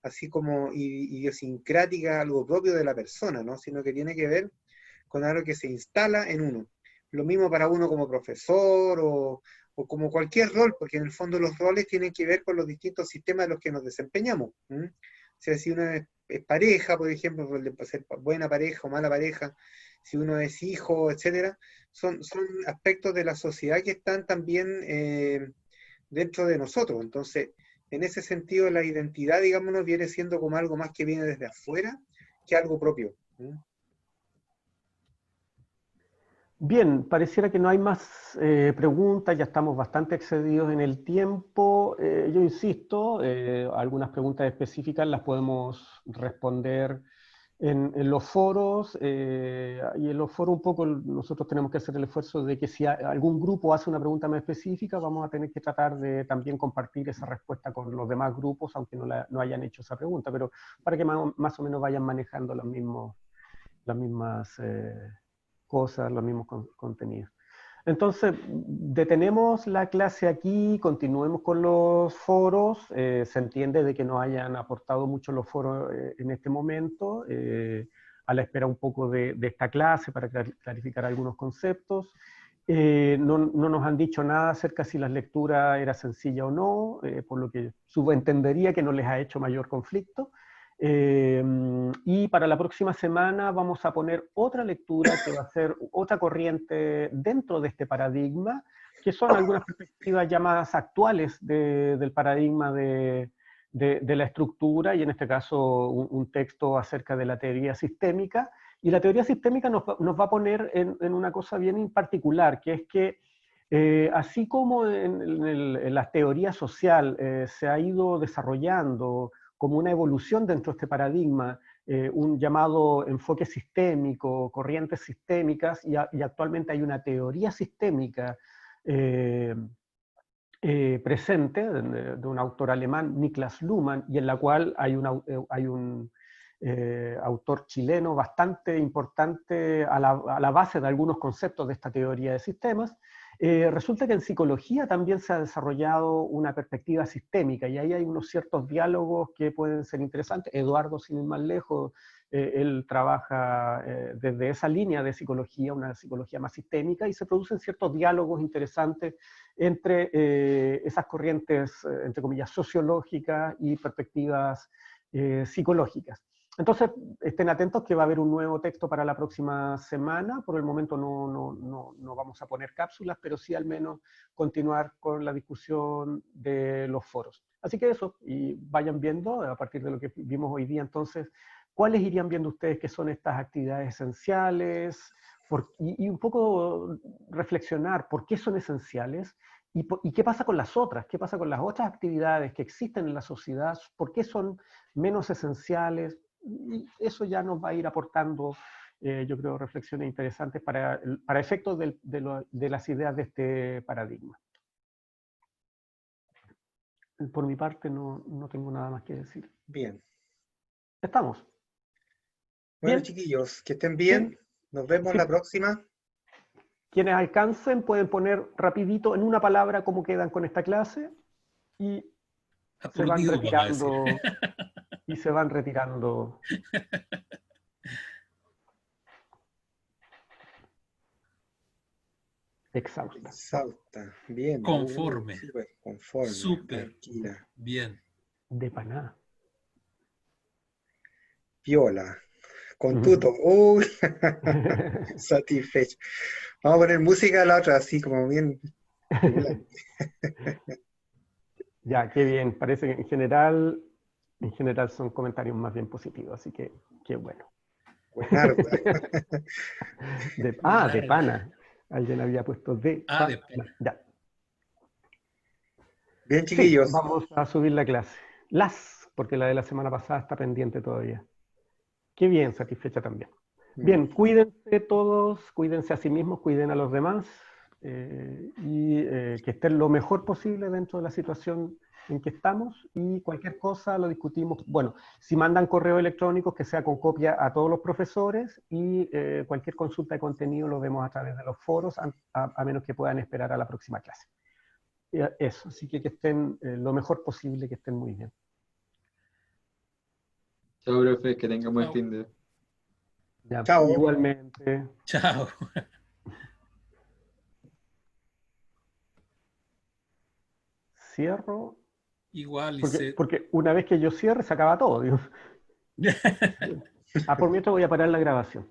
B: así como idiosincrática, algo propio de la persona, ¿no? Sino que tiene que ver con algo que se instala en uno. Lo mismo para uno como profesor o como cualquier rol, porque en el fondo los roles tienen que ver con los distintos sistemas en los que nos desempeñamos. O sea, si uno es pareja, por ejemplo, puede ser buena pareja o mala pareja, si uno es hijo, etcétera, son aspectos de la sociedad que están también dentro de nosotros. Entonces, en ese sentido, la identidad, digámonos, viene siendo como algo más que viene desde afuera que algo propio.
A: Bien, pareciera que no hay más preguntas, ya estamos bastante excedidos en el tiempo. Yo insisto, algunas preguntas específicas las podemos responder en los foros, y en los foros un poco nosotros tenemos que hacer el esfuerzo de que si algún grupo hace una pregunta más específica, vamos a tener que tratar de también compartir esa respuesta con los demás grupos, aunque no hayan hecho esa pregunta, pero para que más o menos vayan manejando las mismas cosas, los mismos contenidos. Entonces, detenemos la clase aquí, continuemos con los foros. Se entiende de que no hayan aportado mucho los foros en este momento, a la espera un poco de esta clase para clarificar algunos conceptos. No nos han dicho nada acerca si la lectura era sencilla o no, por lo que subentendería que no les ha hecho mayor conflicto. Y para la próxima semana vamos a poner otra lectura que va a ser otra corriente dentro de este paradigma, que son algunas perspectivas ya más actuales del paradigma de la estructura, y en este caso un texto acerca de la teoría sistémica. Y la teoría sistémica nos va a poner en una cosa bien particular, que es que así como en la teoría social se ha ido desarrollando como una evolución dentro de este paradigma, un llamado enfoque sistémico, corrientes sistémicas, y actualmente hay una teoría sistémica presente de un autor alemán, Niklas Luhmann, y en la cual hay un autor chileno bastante importante a la base de algunos conceptos de esta teoría de sistemas. Resulta que en psicología también se ha desarrollado una perspectiva sistémica, y ahí hay unos ciertos diálogos que pueden ser interesantes. Eduardo, sin ir más lejos, él trabaja desde esa línea de psicología, una psicología más sistémica, y se producen ciertos diálogos interesantes entre esas corrientes, entre comillas, sociológicas y perspectivas psicológicas. Entonces, estén atentos que va a haber un nuevo texto para la próxima semana. Por el momento no vamos a poner cápsulas, pero sí al menos continuar con la discusión de los foros. Así que eso, y vayan viendo, a partir de lo que vimos hoy día, entonces, ¿cuáles irían viendo ustedes que son estas actividades esenciales? Y un poco reflexionar por qué son esenciales y qué pasa con las otras, qué pasa con las otras actividades que existen en la sociedad, por qué son menos esenciales. Y eso ya nos va a ir aportando, yo creo, reflexiones interesantes para efectos de las ideas de este paradigma. Por mi parte no tengo nada más que decir.
B: Bien.
A: ¿Estamos?
B: Bueno,
A: Bien.
B: chiquillos, que estén bien.
A: Bien.
B: Nos vemos
A: Sí.
B: la próxima.
A: Quienes alcancen pueden poner rapidito en una palabra cómo quedan con esta clase y se van retirando. Y se van retirando. Exhausta.
B: Exhausta. Bien.
C: Conforme.
B: Súper conforme.
C: Súper.
B: Tranquila.
C: Bien.
A: De paná.
B: Piola. Con tuto. Uy. Satisfecho. Vamos a poner música a la otra, así como bien.
A: Ya, qué bien. Parece que en general son comentarios más bien positivos, así que qué bueno.
B: Buenarda.
A: De pana. Alguien había puesto de pana.
C: De pana.
A: Ya.
B: Bien, chiquillos.
A: Sí, vamos a subir la clase. Porque la de la semana pasada está pendiente todavía. Qué bien, satisfecha también. Bien, cuídense todos, cuídense a sí mismos, cuiden a los demás, y que estén lo mejor posible dentro de la situación en que estamos, y cualquier cosa lo discutimos. Bueno, si mandan correo electrónico, que sea con copia a todos los profesores, y cualquier consulta de contenido lo vemos a través de los foros, a menos que puedan esperar a la próxima clase. Eso, así que estén lo mejor posible, que estén muy bien.
D: Chao, profe, que tengan buen fin de...
A: Ya,
B: Chao.
A: igualmente.
C: Chao.
A: Cierro.
C: Igual.
A: Porque una vez que yo cierre, se acaba todo. Digo. Por mientras voy a parar la grabación.